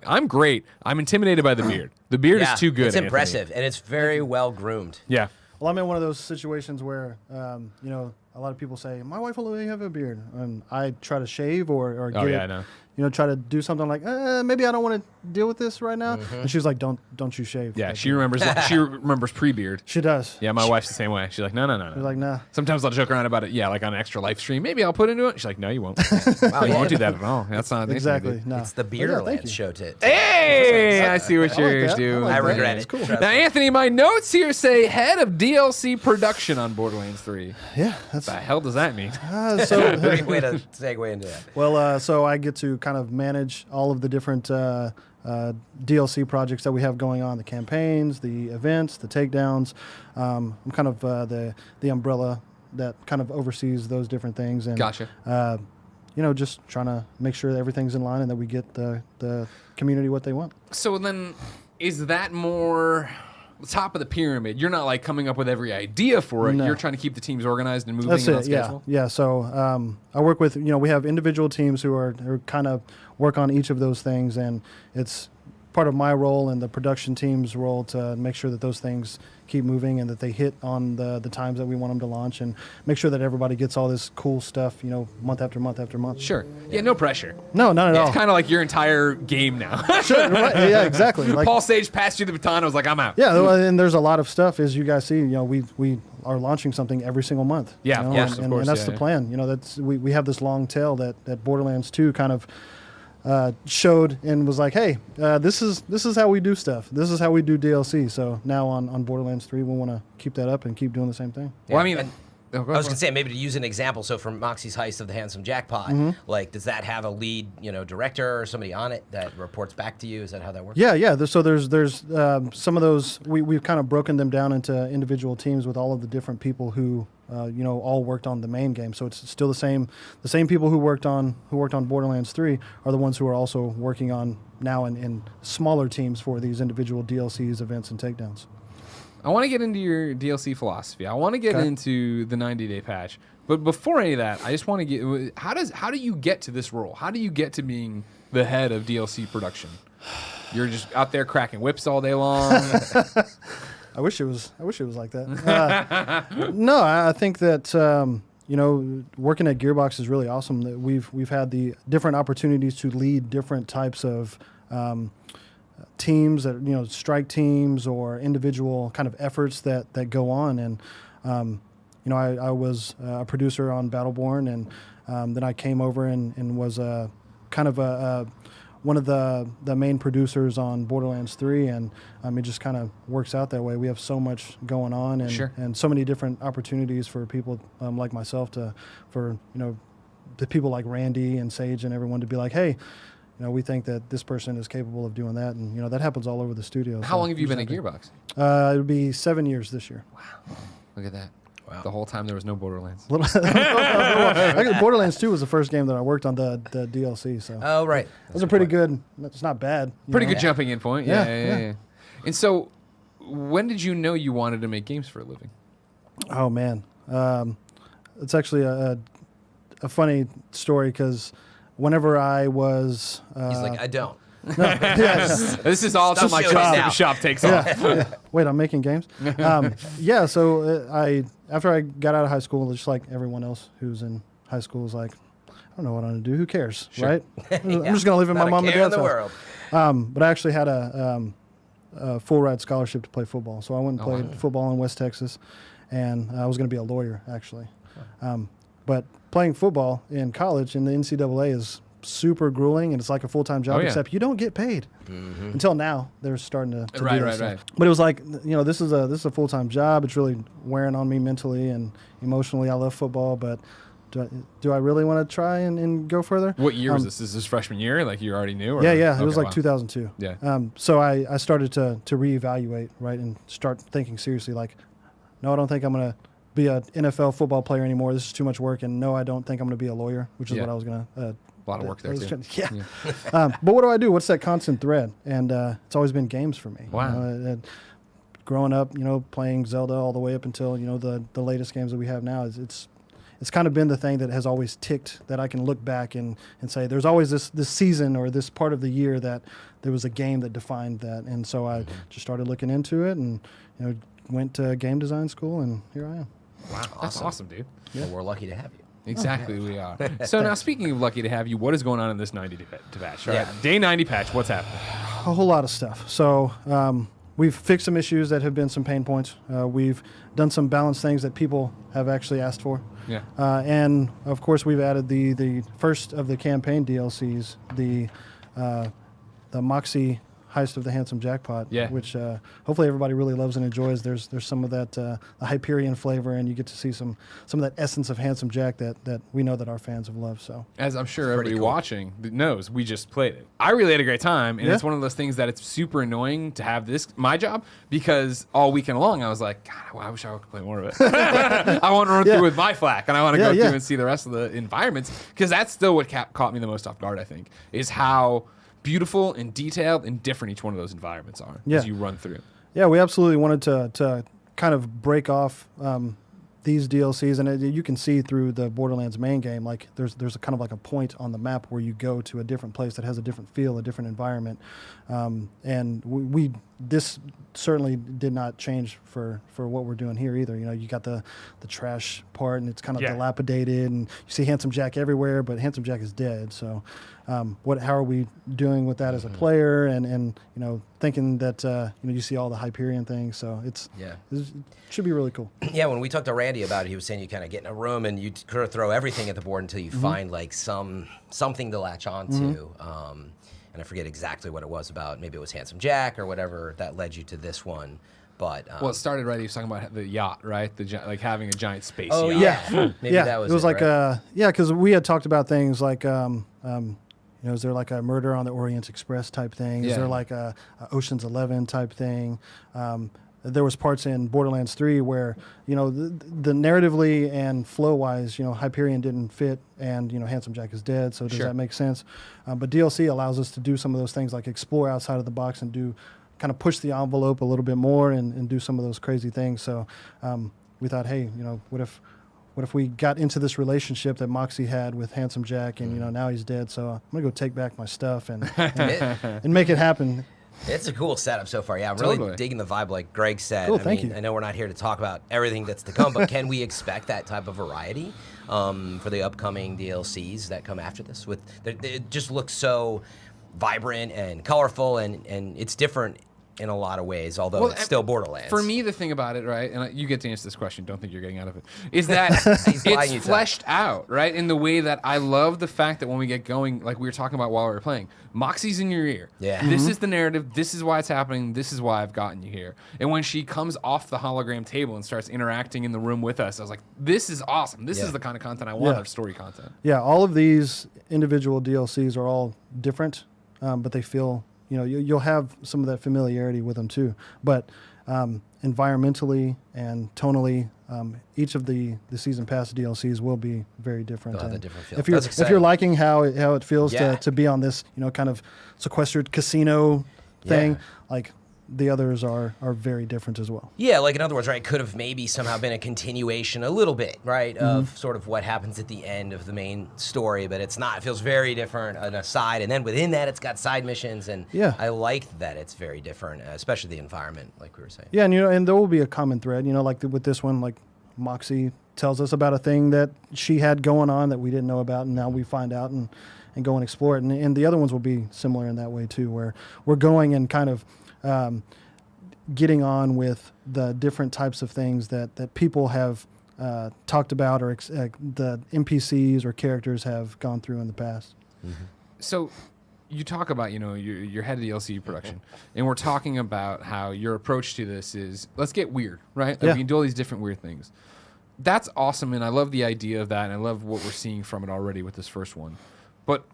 I'm great. I'm intimidated by the beard. The beard is too good. It's Anthony. impressive, and it's very well groomed. Yeah. Well, I'm in one of those situations where, a lot of people say, my wife will let me have a beard. And I try to shave or get I it, know. try to do something like, maybe I don't want to deal with this right now. And she was like, don't you shave. Yeah, she remembers pre-beard. She does. Yeah, my wife's the same way. She's like, no. She's like, nah. Sometimes I'll joke around about it. Yeah, like on an extra live stream. Maybe I'll put into it. She's like, no, you won't. Wow, you won't do that at all. That's not exactly. No. It's the Borderlands show to Hey, I see what you're doing. I regret it. Cool. Now, Anthony, my notes here say head of DLC production on Borderlands 3. Yeah, What the hell does that mean? so Great way to segue into that. well, so I get to kind of manage all of the different DLC projects that we have going on, the campaigns, the events, the takedowns. I'm kind of the umbrella that kind of oversees those different things. And, Gotcha. Just trying to make sure that everything's in line and that we get the community what they want. So then, is that more the top of the pyramid? You're not like coming up with every idea for it. No. You're trying to keep the teams organized and moving That's and on it. Yeah. schedule? Yeah. So I work with, we have individual teams who kind of work on each of those things, and it's part of my role and the production team's role to make sure that those things keep moving and that they hit on the times that we want them to launch, and make sure that everybody gets all this cool stuff, month after month after month. Sure. Yeah, no pressure. No, not at all. It's kind of like your entire game now. Sure, right. Yeah, exactly. Like, Paul Sage passed you the baton. I was like, I'm out. yeah, and there's a lot of stuff, as you guys see. We are launching something every single month. Yeah, of course, and that's the plan. That's we have this long tail that Borderlands 2 kind of showed and was like, hey, this is how we do stuff. This is how we do DLC. So now on Borderlands 3, we want to keep that up and keep doing the same thing. Well, I mean, I was gonna say, maybe to use an example. So from Moxie's Heist of the Handsome Jackpot, like, does that have a lead, director or somebody on it that reports back to you? Is that how that works? Yeah. So there's some of those. We've kind of broken them down into individual teams with all of the different people who all worked on the main game. So it's still the same people who worked on Borderlands 3 are the ones who are also working on now in smaller teams for these individual DLCs, events, and takedowns. I want to get into your DLC philosophy. I want to get into the 90-day patch. But before any of that, I just want to get how do you get to this role? How do you get to being the head of DLC production? You're just out there cracking whips all day long. I wish it was like that. No, I think that working at Gearbox is really awesome. That we've had the different opportunities to lead different types of teams, that strike teams or individual kind of efforts that go on. And I was a producer on Battleborn, and then I came over and was kind of one of the main producers on Borderlands 3, and it just kind of works out that way. We have so much going on, and so many different opportunities for people like myself for the people like Randy and Sage and everyone to be like, hey, we think that this person is capable of doing that, and that happens all over the studio. How long have you been at Gearbox? It'll be 7 years this year. Wow, look at that. Wow. The whole time there was no Borderlands. Actually, Borderlands 2 was the first game that I worked on the DLC. So. Oh, right. It was a pretty good. It's not bad. Pretty good jumping in point. Yeah. And so, when did you know you wanted to make games for a living? Oh man, it's actually a funny story because whenever I was, he's like, I don't. No, yes. This is all till my shop takes off. Yeah. Wait, I'm making games. So after I got out of high school, just like everyone else who's in high school, is like, I don't know what I'm gonna do. Who cares, right? I'm just gonna live in my mom and dad's house. But I actually had a full ride scholarship to play football, so I went and played football in West Texas, and I was gonna be a lawyer actually. But playing football in college in the NCAA is super grueling, and it's like a full-time job, except you don't get paid. Until now, they're starting to do this. Right. But it was like, this is a full-time job. It's really wearing on me mentally and emotionally. I love football, but do I really want to try and go further? What year was this? Is this freshman year? Like you already knew? Or? Yeah. It was like 2002. Yeah. So I started to reevaluate, right, and start thinking seriously. Like, no, I don't think I'm gonna be an NFL football player anymore. This is too much work. And no, I don't think I'm gonna be a lawyer, which is what I was gonna. A lot of work there, too. Yeah. But what do? What's that constant thread? And it's always been games for me. Wow. Growing up, playing Zelda all the way up until, the latest games that we have now, it's kind of been the thing that has always ticked, that I can look back and say there's always this season or this part of the year that there was a game that defined that. And so I just started looking into it and, went to game design school, and here I am. Wow. That's awesome, dude. Yeah. Well, we're lucky to have you. Exactly, we are. So now, speaking of lucky to have you, what is going on in this 90-day patch? Right? Day 90 patch, what's happening? whole lot of stuff. So we've fixed some issues that have been some pain points. We've done some balanced things that people have actually asked for. Yeah. And of course, we've added the first of the campaign DLCs, the Moxie Heist of the Handsome Jackpot, which hopefully everybody really loves and enjoys. There's some of that Hyperion flavor, and you get to see some of that essence of Handsome Jack that we know that our fans have loved. So, as I'm sure everybody watching knows, we just played it. I really had a great time, and it's one of those things that it's super annoying to have my job, because all weekend long I was like, God, I wish I could play more of it. I want to run through with my flak, and I want to go through and see the rest of the environments, because that's still what caught me the most off guard, I think, is how beautiful and detailed and different each one of those environments are as you run through. Yeah, we absolutely wanted to kind of break off these DLCs, and you can see through the Borderlands main game, like there's a kind of like a point on the map where you go to a different place that has a different feel, a different environment, and this certainly did not change for what we're doing here either. You know, you got the trash part, and it's kind of dilapidated, and you see Handsome Jack everywhere, but Handsome Jack is dead. So, how are we doing with that as a player? And you know, thinking that you see all the Hyperion things. So it should be really cool. Yeah, when we talked to Randy about it, he was saying you kind of get in a room and you kind of throw everything at the board until you find like something to latch onto. And I forget exactly what it was about. Maybe it was Handsome Jack or whatever that led you to this one. But it started right. He was talking about the yacht, right? Like having a giant space yacht. Maybe that was it. Was like right? Because we had talked about things like is there like a Murder on the Orient Express type thing? Is there like a Ocean's 11 type thing? There was parts in Borderlands 3 where, the narratively and flow-wise, Hyperion didn't fit, and, Handsome Jack is dead, so does that make sense? But DLC allows us to do some of those things, like explore outside of the box and kind of push the envelope a little bit more and do some of those crazy things. So we thought, hey, what if we got into this relationship that Moxie had with Handsome Jack, and, now he's dead, so I'm going to go take back my stuff and make it happen. It's a cool setup so far. Yeah, I'm really digging the vibe, like Greg said. Cool, thank you. I know we're not here to talk about everything that's to come, but can we expect that type of variety for the upcoming DLCs that come after this? It just looks so vibrant and colorful, and it's different in a lot of ways, although it's still Borderlands. For me, the thing about it, right, and you get to answer this question, don't think you're getting out of it, is that it's fleshed out, right, in the way that I love the fact that when we get going, like we were talking about while we were playing, Moxie's in your ear. Yeah. This is the narrative. This is why it's happening. This is why I've gotten you here. And when she comes off the hologram table and starts interacting in the room with us, I was like, this is awesome. This is the kind of content I want of story content. Yeah, all of these individual DLCs are all different, but they feel... you'll have some of that familiarity with them too, but environmentally and tonally, each of the season pass DLCs will be very different. They'll have a different feel. If you're liking how it feels to be on this, kind of sequestered casino thing, like the others are very different as well. Yeah, like in other words, right, it could have maybe somehow been a continuation a little bit, right, of sort of what happens at the end of the main story, but it's not. It feels very different on a side, and then within that, it's got side missions, and I like that it's very different, especially the environment, like we were saying. Yeah, and there will be a common thread, like with this one, like Moxie tells us about a thing that she had going on that we didn't know about, and now we find out and go and explore it, and the other ones will be similar in that way too, where we're going and kind of getting on with the different types of things that people have talked about, or the NPCs or characters have gone through in the past. Mm-hmm. So you talk about, you're head of DLC production, and we're talking about how your approach to this is, let's get weird, right? Like we can do all these different weird things. That's awesome, and I love the idea of that, and I love what we're seeing from it already with this first one. But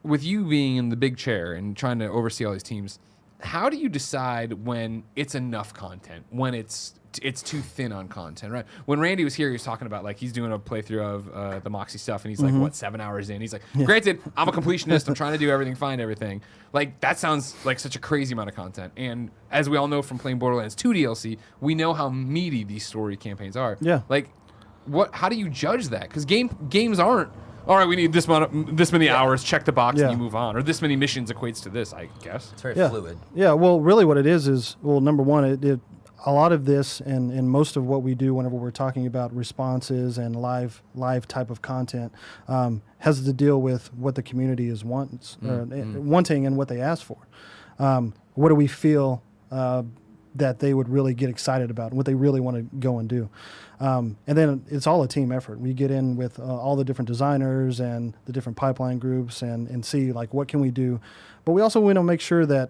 with you being in the big chair and trying to oversee all these teams, how do you decide when it's enough content, when it's too thin on content, right? When Randy was here, he was talking about, like, he's doing a playthrough of the Moxie stuff, and he's like, 7 hours in? He's like, granted, I'm a completionist. I'm trying to do everything, find everything. Like, that sounds like such a crazy amount of content. And as we all know from playing Borderlands 2 DLC, we know how meaty these story campaigns are. Yeah. Like, how do you judge that? Because games aren't, all right, we need this many hours, check the box, and you move on. Or this many missions equates to this, I guess. It's very fluid. Yeah, well, really what it is number one, a lot of this and most of what we do whenever we're talking about responses and live type of content has to deal with what the community is wanting and what they ask for. what do we feel that they would really get excited about and what they really want to go and do. And then it's all a team effort. We get in with all the different designers and the different pipeline groups and see like what can we do. But we also want to make sure that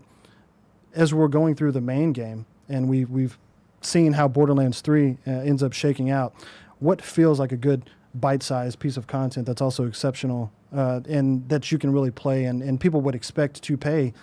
as we're going through the main game and we've seen how Borderlands 3 ends up shaking out, what feels like a good bite-sized piece of content that's also exceptional and that you can really play and people would expect to pay,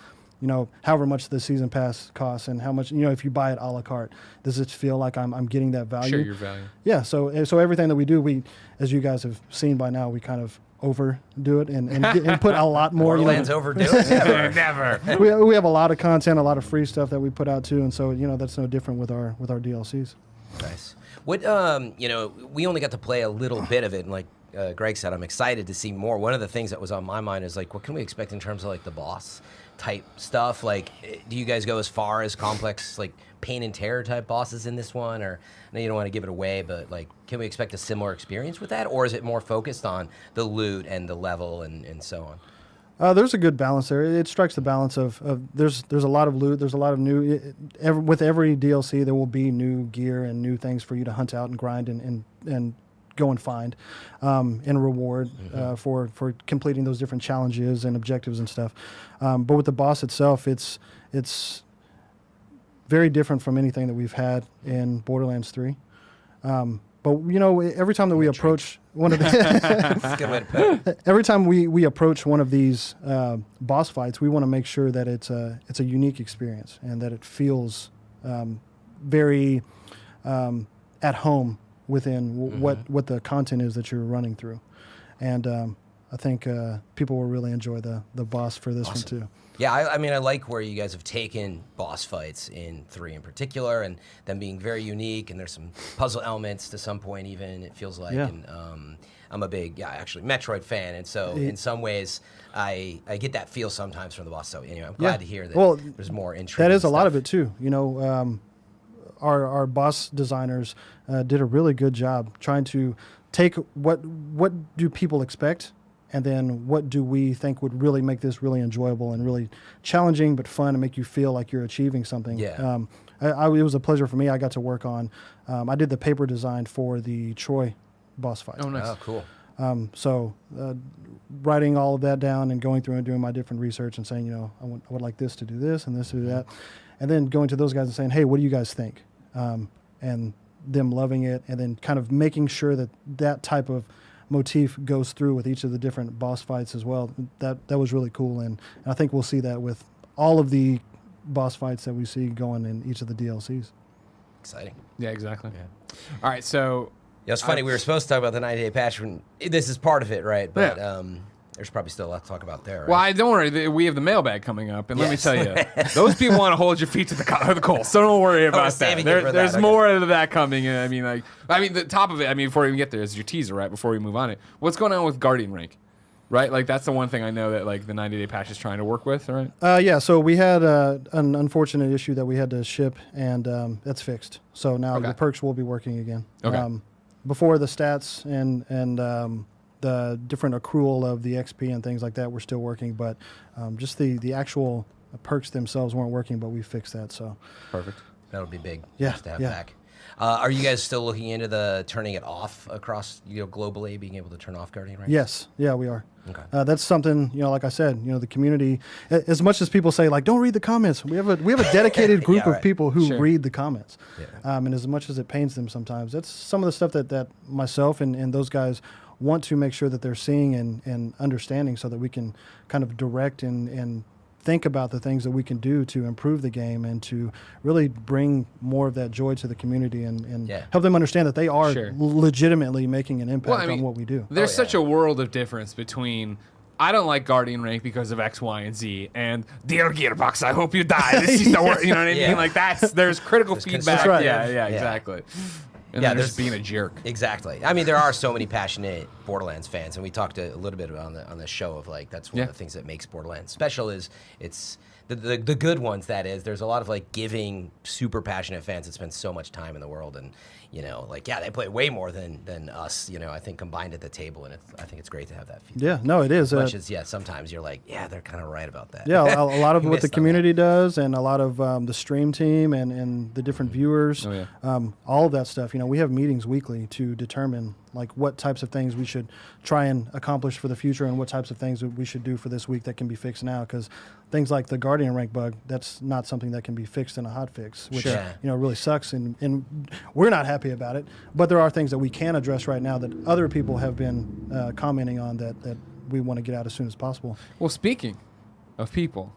however much the season pass costs and how much, if you buy it a la carte, does it feel like I'm getting that value? Share your value. Yeah. So everything that we do, we, as you guys have seen by now, we kind of overdo it and put a lot more. Borderlands overdo it? Never. We have a lot of content, a lot of free stuff that we put out too. And so, that's no different with our DLCs. Nice. What, we only got to play a little bit of it, and like Greg said, I'm excited to see more. One of the things that was on my mind is like, what can we expect in terms of like the boss type stuff? Like, do you guys go as far as complex, like pain and terror type bosses in this one? Or I know you don't want to give it away, but like, can we expect a similar experience with that? Or is it more focused on the loot and the level and so on? There's a good balance there. It strikes the balance of there's a lot of loot. There's a lot of new. With every DLC, there will be new gear and new things for you to hunt out and grind and go and find and reward for completing those different challenges and objectives and stuff. But with the boss itself, it's very different from anything that we've had in Borderlands 3. But every time that we approach one of the every time we approach one of these boss fights, we want to make sure that it's a unique experience and that it feels very at home within what the content is that you're running through. And I think people will really enjoy the boss for this one too. Yeah, I mean, I like where you guys have taken boss fights in 3 in particular, and them being very unique, and there's some puzzle elements to some point even, it feels like. Yeah. And I'm a big, actually, Metroid fan, and so in some ways, I get that feel sometimes from the boss. So anyway, I'm glad to hear that there's more intrigue. That is a lot of it too. Our boss designers did a really good job trying to take what do people expect, and then what do we think would really make this really enjoyable and really challenging but fun and make you feel like you're achieving something. Yeah. It was a pleasure for me. I got to work on, I did the paper design for the Troy boss fight. Oh, nice. Oh, cool. So writing all of that down and going through and doing my different research and saying, I would like this to do this and this to do that. And then going to those guys and saying, hey, what do you guys think? And them loving it, and then kind of making sure that type of motif goes through with each of the different boss fights as well. That was really cool, and I think we'll see that with all of the boss fights that we see going in each of the DLCs. Exciting. Yeah, exactly. Yeah. All right, so... Yeah, it's funny, we were supposed to talk about the 90-day patch. This is part of it, right? But there's probably still a lot to talk about there, right? Well, don't worry. We have the mailbag coming up, and let me tell you, those people want to hold your feet to the coal, so don't worry about that. There's more of that coming. I mean, the top of it. I mean, before we even get there, is your teaser, right? Before we move on it, what's going on with Guardian rank, right? Like that's the one thing I know that like the 90-day patch is trying to work with, right? Yeah. So we had an unfortunate issue that we had to ship, and that's fixed. So now the perks will be working again. Okay. Before the stats and the different accrual of the XP and things like that were still working, but just the actual perks themselves weren't working, but we fixed that. So perfect. That'll be big. Yeah, to have back. Are you guys still looking into the turning it off across globally, being able to turn off Guardian ranks? Yes. Yeah, we are. Okay. That's something, like I said, the community, as much as people say like, don't read the comments, we have a dedicated group of people who read the comments. Yeah. And as much as it pains them sometimes, that's some of the stuff that myself and those guys want to make sure that they're seeing and understanding, so that we can kind of direct and think about the things that we can do to improve the game and to really bring more of that joy to the community and help them understand that they are legitimately making an impact on what we do. There's such a world of difference between I don't like Guardian rank because of X, Y, and Z, and dear Gearbox, I hope you die. This is the worst. You know what I mean? Like there's critical feedback. Right. Yeah, exactly. And then there's being a jerk. Exactly. I mean, there are so many passionate Borderlands fans, and we talked a little bit on the show of like that's one of the things that makes Borderlands special is it's the good ones, that is. There's a lot of like giving, super passionate fans that spend so much time in the world, and like they play way more than us. I think combined at the table, and I think it's great to have that feedback. Yeah, no, it is. As much as sometimes you're like, they're kind of right about that. Yeah, a lot of what the community does, and a lot of the stream team and the different viewers, all of that stuff. We have meetings weekly to determine like what types of things we should try and accomplish for the future, and what types of things we should do for this week that can be fixed now. Because things like the Guardian rank bug, that's not something that can be fixed in a hot fix, which really sucks, and we're not happy about it. But there are things that we can address right now that other people have been commenting on that we want to get out as soon as possible. Well, speaking of people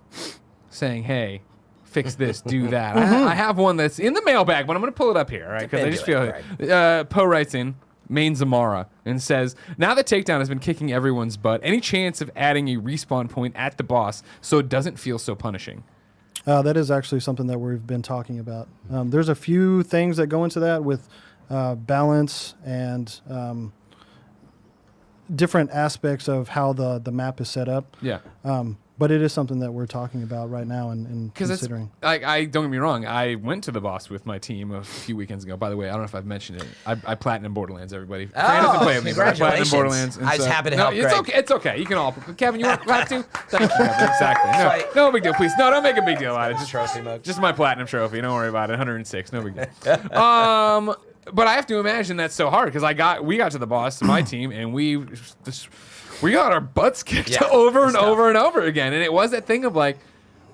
saying, hey, fix this, do that. I have one that's in the mailbag, but I'm going to pull it up here, right? Because I just feel it. Poe writes in, Main Zamara, and says, now that Takedown has been kicking everyone's butt, any chance of adding a respawn point at the boss so it doesn't feel so punishing? That is actually something that we've been talking about. There's a few things that go into that with balance and different aspects of how the map is set up. Yeah. But it is something that we're talking about right now and considering. I don't get me wrong. I went to the boss with my team a few weekends ago. By the way, I don't know if I've mentioned it. I platinum Borderlands. Everybody. Fran doesn't play with me, but I platinum Borderlands. I was happy to help. It's okay. It's okay. You can all. Kevin, you want to clap too? Thank you. Kevin. Exactly. No big deal. Please, don't make a big deal out of it. Just my platinum trophy. Don't worry about it. 106. No big deal. But I have to imagine that's so hard because we got to the boss, my team, and we got our butts kicked over and over and over again. And it was that thing of like,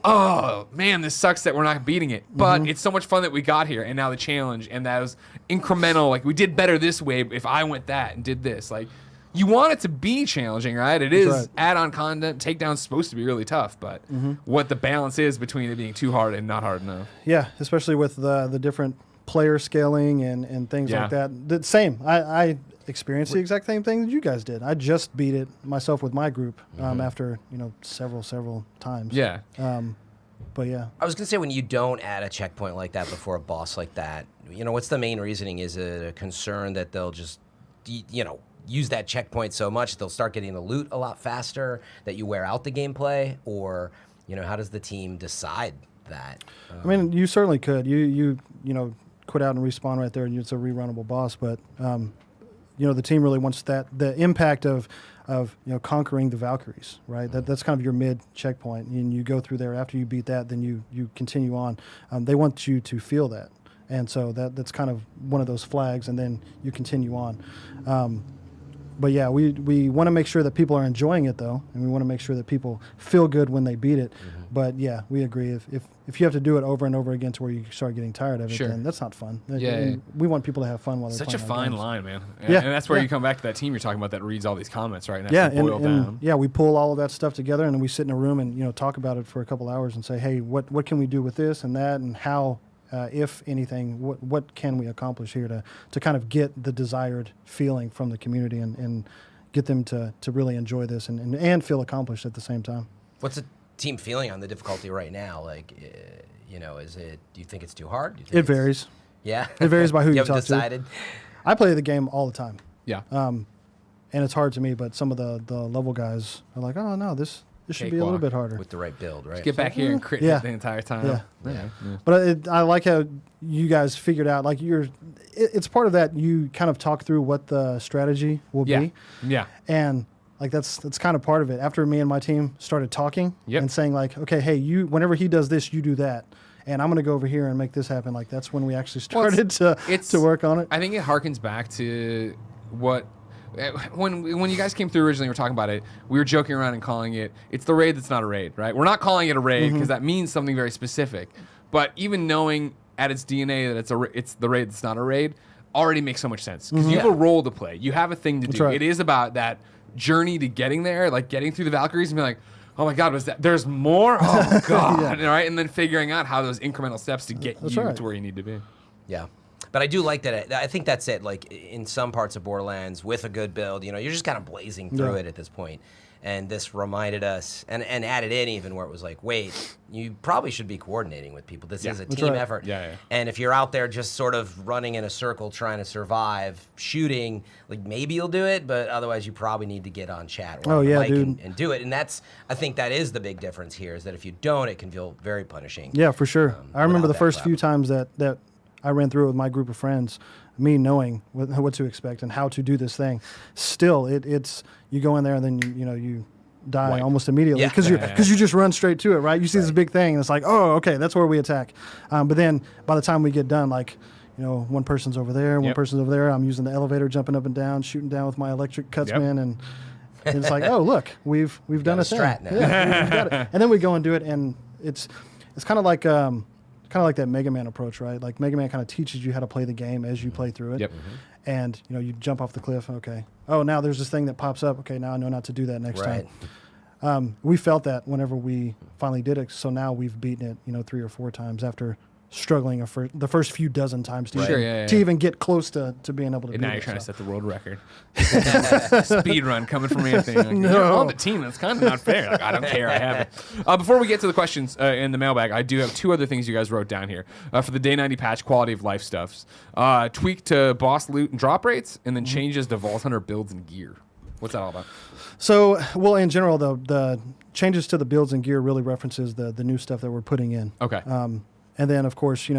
oh, man, this sucks that we're not beating it. But it's so much fun that we got here. And now the challenge, and that was incremental. Like, we did better this way if I went that and did this. Like, you want it to be challenging, right? It is add-on content. Takedown's supposed to be really tough. But what the balance is between it being too hard and not hard enough. Yeah, especially with the different player scaling and things like that. The same. I experienced the exact same thing that you guys did. I just beat it myself with my group after several times. Yeah. But yeah. I was gonna say, when you don't add a checkpoint like that before a boss like that, what's the main reasoning? Is it a concern that they'll just use that checkpoint so much they'll start getting the loot a lot faster, that you wear out the gameplay, or how does the team decide that? I mean, you certainly could. You quit out and respawn right there, and it's a rerunnable boss. But the team really wants the impact of conquering the Valkyries, right? That's kind of your mid checkpoint, and you go through there. After you beat that, then you continue on. They want you to feel that, and so that's kind of one of those flags, and then you continue on. But yeah, we want to make sure that people are enjoying it though, and we want to make sure that people feel good when they beat it. But yeah, we agree. If you have to do it over and over again to where you start getting tired of it, then that's not fun. Yeah. We want people to have fun while they're playing. Such a fine games. line, man. Yeah. And that's where you come back to that team you're talking about that reads all these comments, right? And And we pull all of that stuff together, and then we sit in a room and talk about it for a couple hours and say, hey, what can we do with this and that, and how, if anything, what can we accomplish here to kind of get the desired feeling from the community and get them to really enjoy this and feel accomplished at the same time. What's the team feeling on the difficulty right now? Like, is it? Do you think it's too hard? It varies. Yeah, it varies by who you talk decided? to. I play the game all the time. Yeah. And it's hard to me, but some of the level guys are like, oh no, this should be a little bit harder with the right build, right? Just get back here and crit hit the entire time. Yeah. But I like how you guys figured out, like it's part of that. You kind of talk through what the strategy will be. Yeah. And like that's kind of part of it. After me and my team started talking and saying like, okay, hey, whenever he does this, you do that. And I'm going to go over here and make this happen. Like that's when we actually started to work on it. I think it harkens back to what when you guys came through originally, we were talking about it. We were joking around and calling it's the raid that's not a raid, right? We're not calling it a raid because that means something very specific. But even knowing at its DNA that it's the raid that's not a raid already makes so much sense because you have a role to play. You have a thing to do. Right. It is about that journey to getting there, like getting through the Valkyries and be like, oh my God, there's more? Oh God. Right? And then figuring out how those incremental steps to get to where you need to be. Yeah. But I do like that. I think that's it. Like in some parts of Borderlands, with a good build, you're just kind of blazing through it at this point. And this reminded us, and added in even where it was like, wait, you probably should be coordinating with people. This is a team effort. Yeah. And if you're out there just sort of running in a circle trying to survive, shooting, like maybe you'll do it, but otherwise you probably need to get on chat or mic and do it. And I think that is the big difference here, is that if you don't, it can feel very punishing. Yeah, for sure. I remember the first few times that I ran through it with my group of friends, me knowing what to expect and how to do this thing. Still, it's you go in there and then you die almost immediately because you just run straight to it, right? You see this big thing and it's like, oh, okay, that's where we attack. But then by the time we get done, like, one person's over there, one person's over there. I'm using the elevator, jumping up and down, shooting down with my electric cutsman, and it's like, oh, look, we've done a thing. Strat now. Yeah, we've got it. And then we go and do it, and it's kind of like that Mega Man approach, right? Like Mega Man kind of teaches you how to play the game as you play through it. Yep. And you jump off the cliff. Okay. Oh, now there's this thing that pops up. Okay, now I know not to do that next time. We felt that whenever we finally did it. So now we've beaten it, 3 or 4 times after struggling the first few dozen times to even get close to being able to. And do now you're it, trying to set the world record. Speed run coming from Anthony. Like, No. You're on the team. That's kind of not fair. Like, I don't care. I have it. Before we get to the questions in the mailbag, I do have 2 other things you guys wrote down here for the day 90 patch quality of life stuffs. Tweak to boss loot and drop rates, and then changes to Vault Hunter builds and gear. What's that all about? So, well, in general, the changes to the builds and gear really references the new stuff that we're putting in. Okay. And then, of course,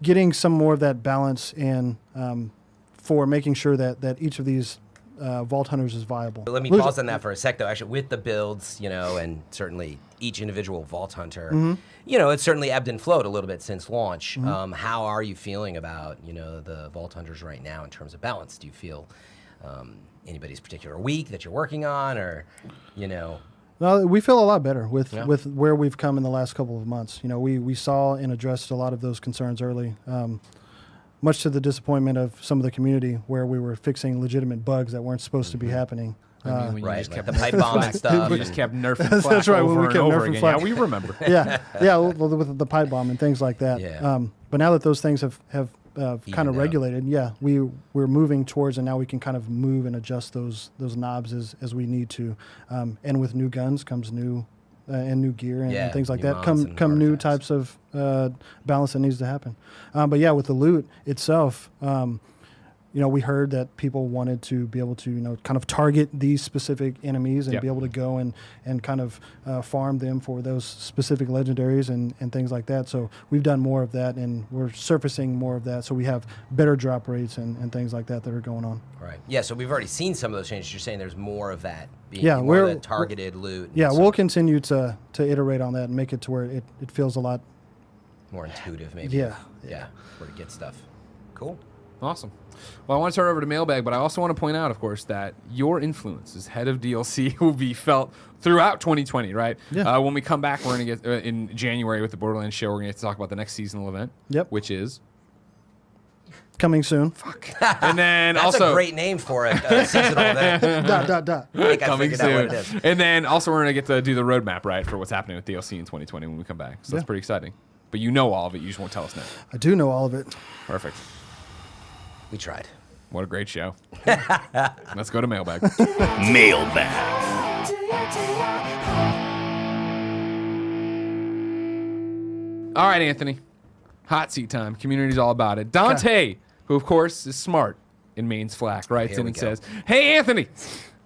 getting some more of that balance in for making sure that each of these Vault Hunters is viable. But let me pause on that for a sec, though. Actually, with the builds, and certainly each individual Vault Hunter, it's certainly ebbed and flowed a little bit since launch. How are you feeling about, the Vault Hunters right now in terms of balance? Do you feel anybody's particular week that you're working on, or, No, we feel a lot better with where we've come in the last couple of months. We saw and addressed a lot of those concerns early, much to the disappointment of some of the community, where we were fixing legitimate bugs that weren't supposed to be happening. When you just like kept the pipe bombs and stuff. You just kept nerfing Flak That's right, when over we and kept over nerfing again. Flak. Yeah, we remember. yeah, with the pipe bomb and things like that. Yeah. But now that those things have kind of regulated, we're moving towards, and now we can kind of move and adjust those knobs as we need to. And with new guns comes new gear and things like that. Come new types of balance that needs to happen. But yeah, with the loot itself, we heard that people wanted to be able to, kind of target these specific enemies and be able to go and kind of farm them for those specific legendaries and things like that. So we've done more of that, and we're surfacing more of that. So we have better drop rates and things like that are going on. Right. Yeah, so we've already seen some of those changes. You're saying there's more of that being more of that targeted loot. Yeah, we'll continue to iterate on that and make it to where it feels a lot more intuitive, maybe. Yeah. Yeah, where to get stuff. Cool. Awesome. Well, I want to turn over to mailbag, but I also want to point out, of course, that your influence as head of DLC will be felt throughout 2020, right? Yeah. When we come back, we're going to get in January with the Borderlands show. We're going to get to talk about the next seasonal event, which is coming soon. Fuck. And then That's also a great name for it. Seasonal event. dot. I think I coming figured soon. out what it is. And then also we're going to get to do the roadmap, right, for what's happening with DLC in 2020 when we come back. So that's pretty exciting. But you know all of it. You just won't tell us now. I do know all of it. Perfect. We tried. What a great show. Let's go to mailbag. Mailbag. All right, Anthony. Hot seat time. Community's all about it. Dante, who of course is smart in Maine's Flak, writes in and says, "Hey, Anthony.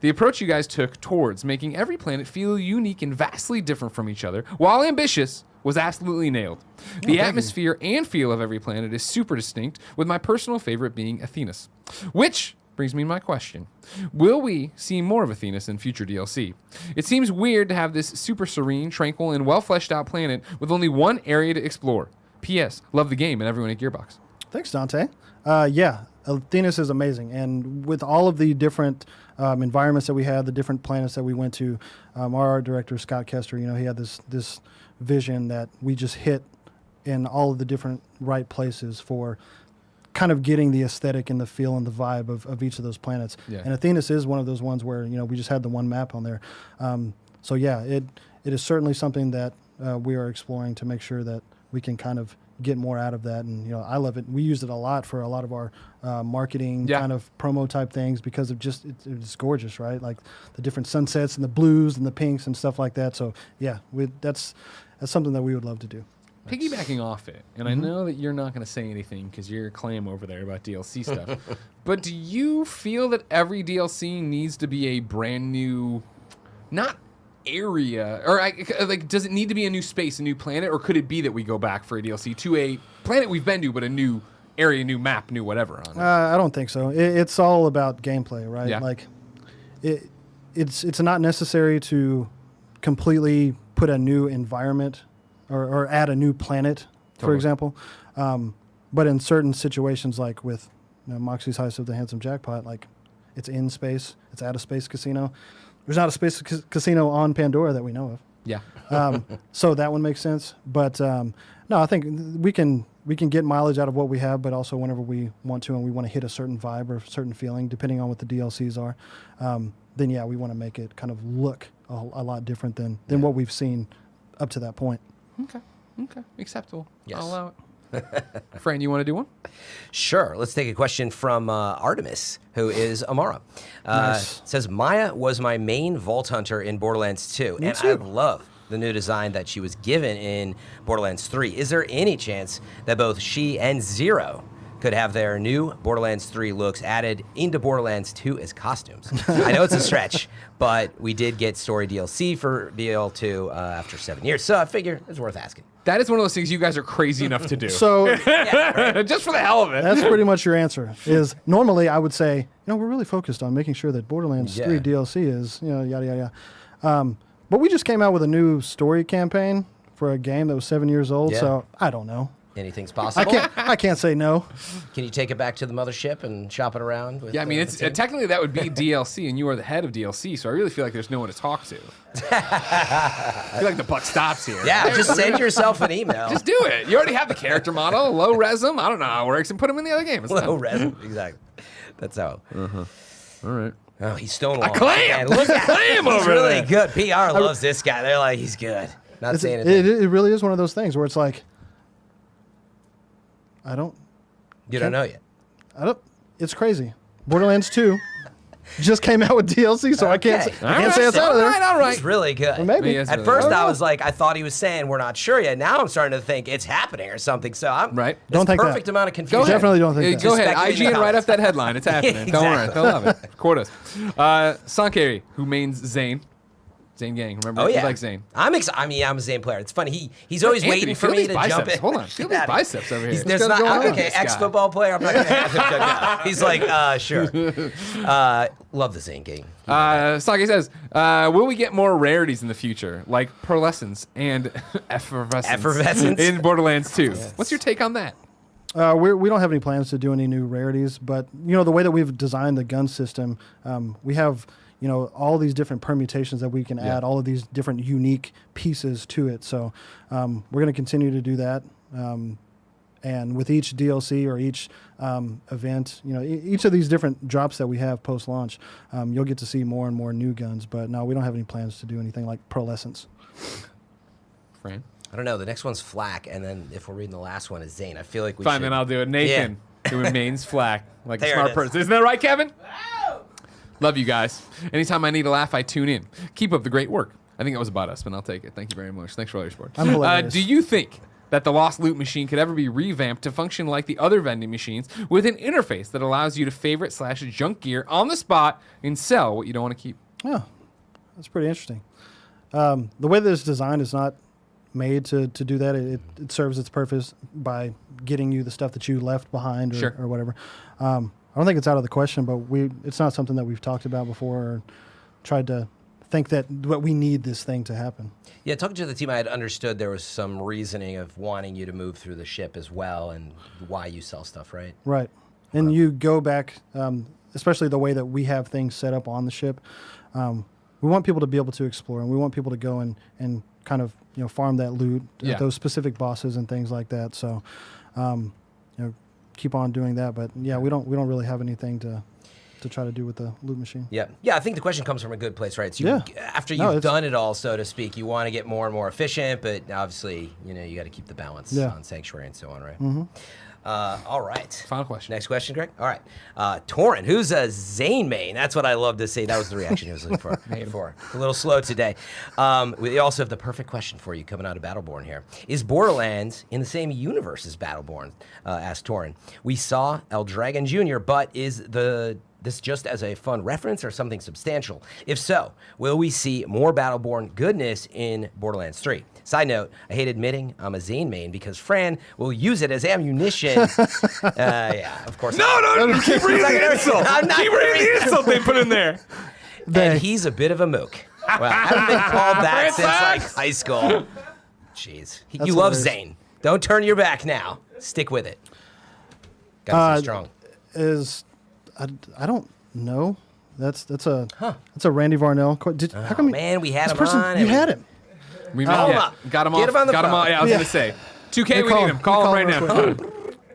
The approach you guys took towards making every planet feel unique and vastly different from each other, while ambitious, was absolutely nailed. The atmosphere and feel of every planet is super distinct, with my personal favorite being Athenas. Which brings me to my question. Will we see more of Athenas in future DLC? It seems weird to have this super serene, tranquil, and well-fleshed out planet with only one area to explore. P.S. Love the game and everyone at Gearbox." Thanks, Dante. Athenas is amazing. And with all of the different environments that we had, the different planets that we went to, our art director, Scott Kester, he had this vision that we just hit in all of the different right places for kind of getting the aesthetic and the feel and the vibe of each of those planets. Yeah. And Athenas is one of those ones where, we just had the one map on there. It is certainly something that we are exploring to make sure that we can kind of get more out of that. And I love it. We used it a lot for a lot of our marketing kind of promo type things because of just it's gorgeous, right? Like the different sunsets and the blues and the pinks and stuff like that. So yeah, that's something that we would love to do. Piggybacking off it, and I know that you're not going to say anything because you're a clam over there about DLC stuff, but do you feel that every DLC needs to be a brand new, not area, or like, does it need to be a new space, a new planet, or could it be that we go back for a DLC to a planet we've been to, but a new area, new map, new whatever on it? I don't think so. It's all about gameplay, right? Yeah. Like, it's not necessary to completely put a new environment or add a new planet, for example. But in certain situations, like with Moxie's Heist of the Handsome Jackpot, like it's in space, it's at a space casino. There's not a space casino on Pandora that we know of. Yeah. So that one makes sense. But no, I think we can get mileage out of what we have, but also whenever we want to and we want to hit a certain vibe or a certain feeling, depending on what the DLCs are, then yeah, we want to make it kind of look a lot different than what we've seen up to that point. Okay. Acceptable. Yes. I'll allow it. Fran, you want to do one? Sure. Let's take a question from Artemis, who is Amara. Nice. Says, Maya was my main Vault Hunter in Borderlands 2, and I love the new design that she was given in Borderlands 3. Is there any chance that both she and Zero could have their new Borderlands 3 looks added into Borderlands 2 as costumes? I know it's a stretch, but we did get story DLC for BL2 after 7 years, so I figure it's worth asking. That is one of those things you guys are crazy enough to do. So Just for the hell of it. that's pretty much your answer. Is normally I would say, we're really focused on making sure that Borderlands 3 DLC is, yada, yada, yada. But we just came out with a new story campaign for a game that was 7 years old, so I don't know. Anything's possible. I can't say no. Can you take it back to the mothership and shop it around? With, Yeah, I mean, it's technically that would be DLC, and you are the head of DLC, so I really feel like there's no one to talk to. I feel like the buck stops here. Yeah, just send yourself an email. Just do it. You already have the character model, low res them. I don't know how it works, and put them in the other game. It's Low done. res. Exactly. That's how. All right. Oh, he's stonewalling. A clam! Man, look at Clam He's over really there. good. PR loves this guy. They're like, he's good. Not saying It anything. really is one of those things where it's like, You don't know yet. It's crazy. Borderlands 2 just came out with DLC, so I can't say it's out of there. All right. He's really good. Or maybe. He is At really first, good. I was like, I thought he was saying we're not sure yet. Now I'm starting to think it's happening or something. So I'm Right. There's Don't think perfect that. amount of confusion. Definitely don't think that. Go ahead. Just IGN, speculate write in up that headline. It's happening. Don't worry. Exactly. They'll love it. Quote us. Sankari, who mains Zane. Zane Gang. Remember? Oh yeah, You like Zane. I'm a Zane player. It's funny. He's always Anthony, waiting for feel me these to biceps. jump in. Hold on. Feel these biceps over here. He's, What's there's not going on with okay. this guy? Ex-football player. I'm not gonna have him jump in. He's like, sure. Love the Zane Gang. Sake says, will we get more rarities in the future, like pearlescence and effervescence in Borderlands 2? What's your take on that? We don't have any plans to do any new rarities, but the way that we've designed the gun system, we have all these different permutations that we can add, all of these different unique pieces to it. So we're going to continue to do that. And with each DLC or each event, each of these different drops that we have post-launch, you'll get to see more and more new guns. But no, we don't have any plans to do anything like pearlescence. Fran? I don't know. The next one's Flack, and then if we're reading the last one is Zane. I feel like we Fine, should. then I'll do it. Nathan, who remains Flack, like a There smart it is. person. Isn't that right, Kevin? Love you guys. Anytime I need a laugh, I tune in. Keep up the great work. I think that was about us, but I'll take it. Thank you very much. Thanks for all your support. I'm hilarious. Do you think that the Lost Loot machine could ever be revamped to function like the other vending machines with an interface that allows you to favorite / junk gear on the spot and sell what you don't want to keep? Oh, that's pretty interesting. The way that it's designed is not made to do that. It serves its purpose by getting you the stuff that you left behind or whatever. I don't think it's out of the question, but it's not something that we've talked about before or tried to think that we need this thing to happen. Yeah, talking to the team, I had understood there was some reasoning of wanting you to move through the ship as well and why you sell stuff, right? Right. And you go back, especially the way that we have things set up on the ship. We want people to be able to explore, and we want people to go and kind of farm that loot, those specific bosses and things like that. So, keep on doing that. But yeah, we don't really have anything to to try to do with the loot machine. Yeah, I think the question comes from a good place, right? So after No, you've done it all, so to speak, you want to get more and more efficient, but obviously, you got to keep the balance on Sanctuary and so on, right? Mm-hmm. All right. Final question. Next question, Greg. All right. Torin, who's a Zane main? That's what I love to see. That was the reaction he was looking for. A little slow today. We also have the perfect question for you coming out of Battleborn here. Is Borderlands in the same universe as Battleborn? Asked Torin. We saw El Dragon Jr., but is this just as a fun reference or something substantial? If so, will we see more Battleborn goodness in Borderlands 3? Side note, I hate admitting I'm a Zane main because Fran will use it as ammunition. Yeah, of course. No, keep reading the insult. Keep reading the insult they put in there. And he's a bit of a mook. Well, I haven't been called that since like high school. Jeez. You love Zane. Don't turn your back now. Stick with it. Gotta stay strong. I don't know. That's a Randy Varnell. How come man, we had him on. You had him. We got him off. Get him on the phone. Yeah, I was gonna say. 2K, we need him. Call him right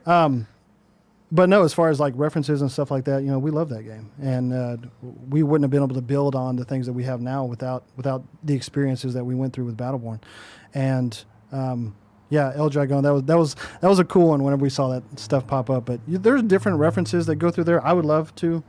now. But no, as far as like references and stuff like that, we love that game, and we wouldn't have been able to build on the things that we have now without the experiences that we went through with Battleborn, and El Dragon, that was a cool one whenever we saw that stuff pop up. But there's different references that go through there. I would love to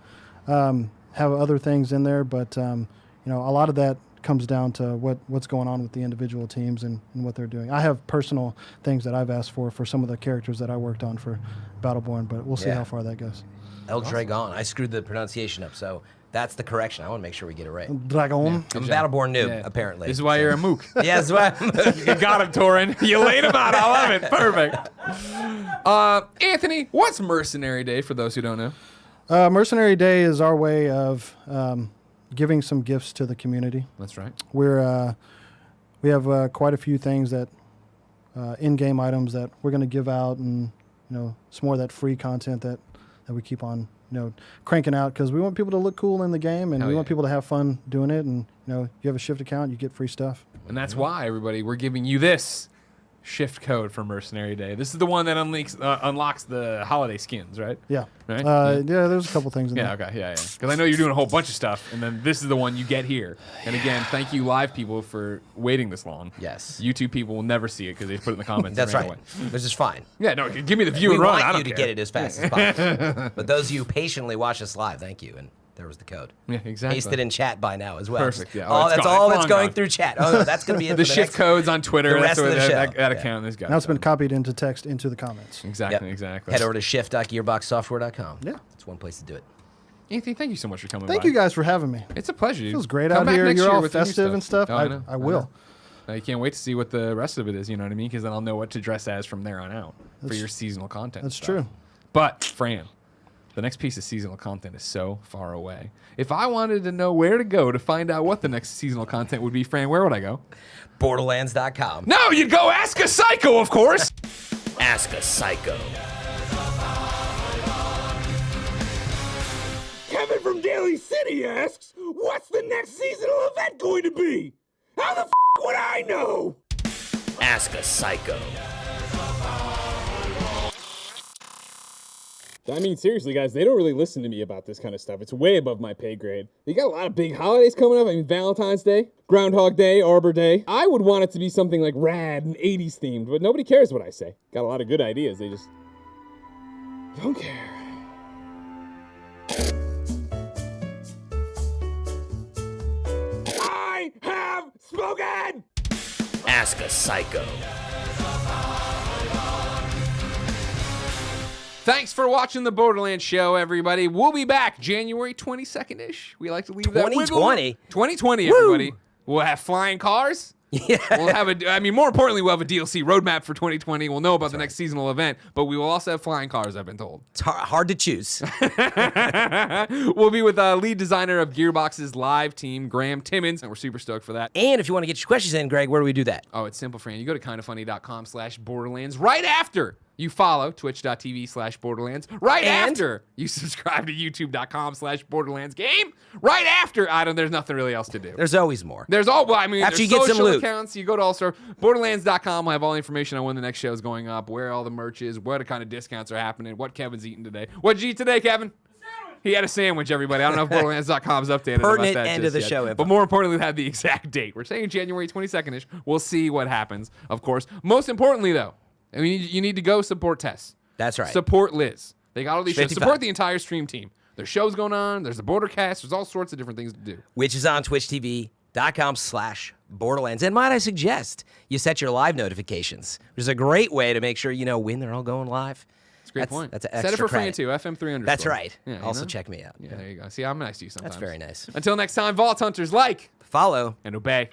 have other things in there, but a lot of that comes down to what's going on with the individual teams and what they're doing. I have personal things that I've asked for some of the characters that I worked on for Battleborn, but we'll see how far that goes. El Dragon. I screwed the pronunciation up, so that's the correction. I want to make sure we get it right. Dragon. I'm a Battleborn noob, apparently. This is why you're a mook. Yeah, that's why I'm a mook. You got him, Torin. You laid him out. I love it. Perfect. Anthony, what's Mercenary Day for those who don't know? Mercenary Day is our way of giving some gifts to the community. That's right. We have quite a few things that in-game items that we're going to give out, and some more of that free content that we keep on cranking out because we want people to look cool in the game, and we want people to have fun doing it. And you have a Shift account, you get free stuff. And that's why, everybody, we're giving you this Shift code for Mercenary Day. This is the one that unlocks the holiday skins, right? Yeah. Right? Yeah, there's a couple things in there. Okay, yeah. Because I know you're doing a whole bunch of stuff, and then this is the one you get here. And again, thank you, live people, for waiting this long. Yes. YouTube people will never see it because they put it in the comments. That's right. Away. This is fine. Yeah, no, give me the view and we run. want I don't you to care. get it as fast as possible. But those of you who patiently watch us live, thank you. And there was the code. Yeah, exactly. Pasted in chat by now as well. Perfect. Yeah. That's all that's going through chat. Oh, no, that's going to be it. The shift codes on Twitter. The rest of the show. That account is got. Now it's been copied into text into the comments. Exactly. Yep. Exactly. Head over to shift.gearboxsoftware.com. Yeah. It's one place to do it. Anthony, thank you so much for coming. Thank you guys for having me. It's a pleasure. It feels great Come out back here. next You're year all with your festive and stuff. Oh, I will. I can't wait to see what the rest of it is. You know what I mean? Because then I'll know what to dress as from there on out for your seasonal content. That's stuff. true. But Fran, the next piece of seasonal content is so far away. If I wanted to know where to go to find out what the next seasonal content would be, Fran, where would I go? Borderlands.com. No, you'd go Ask a Psycho, of course. Ask a Psycho. Kevin from Daly City asks, what's the next seasonal event going to be? How the f*** would I know? Ask a Psycho. I mean, seriously, guys, they don't really listen to me about this kind of stuff. It's way above my pay grade. You got a lot of big holidays coming up. I mean, Valentine's Day, Groundhog Day, Arbor Day. I would want it to be something like rad and 80s themed, but nobody cares what I say. Got a lot of good ideas. They just don't care. I have spoken! Ask a Psycho. Thanks for watching the Borderlands show, everybody. We'll be back January 22nd-ish. We like to leave that 2020? 2020, everybody. We'll have flying cars. Yeah. We'll have more importantly, we'll have a DLC roadmap for 2020. We'll know about the next seasonal event, but we will also have flying cars, I've been told. It's hard to choose. We'll be with lead designer of Gearbox's live team, Graham Timmons, and we're super stoked for that. And if you want to get your questions in, Greg, where do we do that? Oh, it's simple, Fran. You go to kindafunny.com/Borderlands right after you follow twitch.tv/Borderlands. Right after you subscribe to youtube.com/Borderlands game. Right after, there's nothing really else to do. There's always more. After you get social some loot. accounts, you go to also Borderlands.com. We'll have all the information on when the next show is going up, where all the merch is, what kind of discounts are happening, what Kevin's eating today. What'd you eat today, Kevin? He had a sandwich, everybody. I don't know if Borderlands.com's updated Pertinent about that end just of the yet. show info. But more importantly, we have the exact date. We're saying January 22nd-ish. We'll see what happens, of course. Most importantly, though, I mean, you need to go support Tess. That's right. Support Liz. They got all these shows. 55. Support the entire stream team. There's shows going on. There's the Bordercast. There's all sorts of different things to do. Which is on twitchtv.com/Borderlands. And might I suggest you set your live notifications, which is a great way to make sure you know when they're all going live. That's a great point. That's an extra Set it for credit. free, too. FM3 _. That's right. Yeah, also check me out. Yeah, there you go. See, I'm nice to you sometimes. That's very nice. Until next time, Vault Hunters, like, follow, and obey.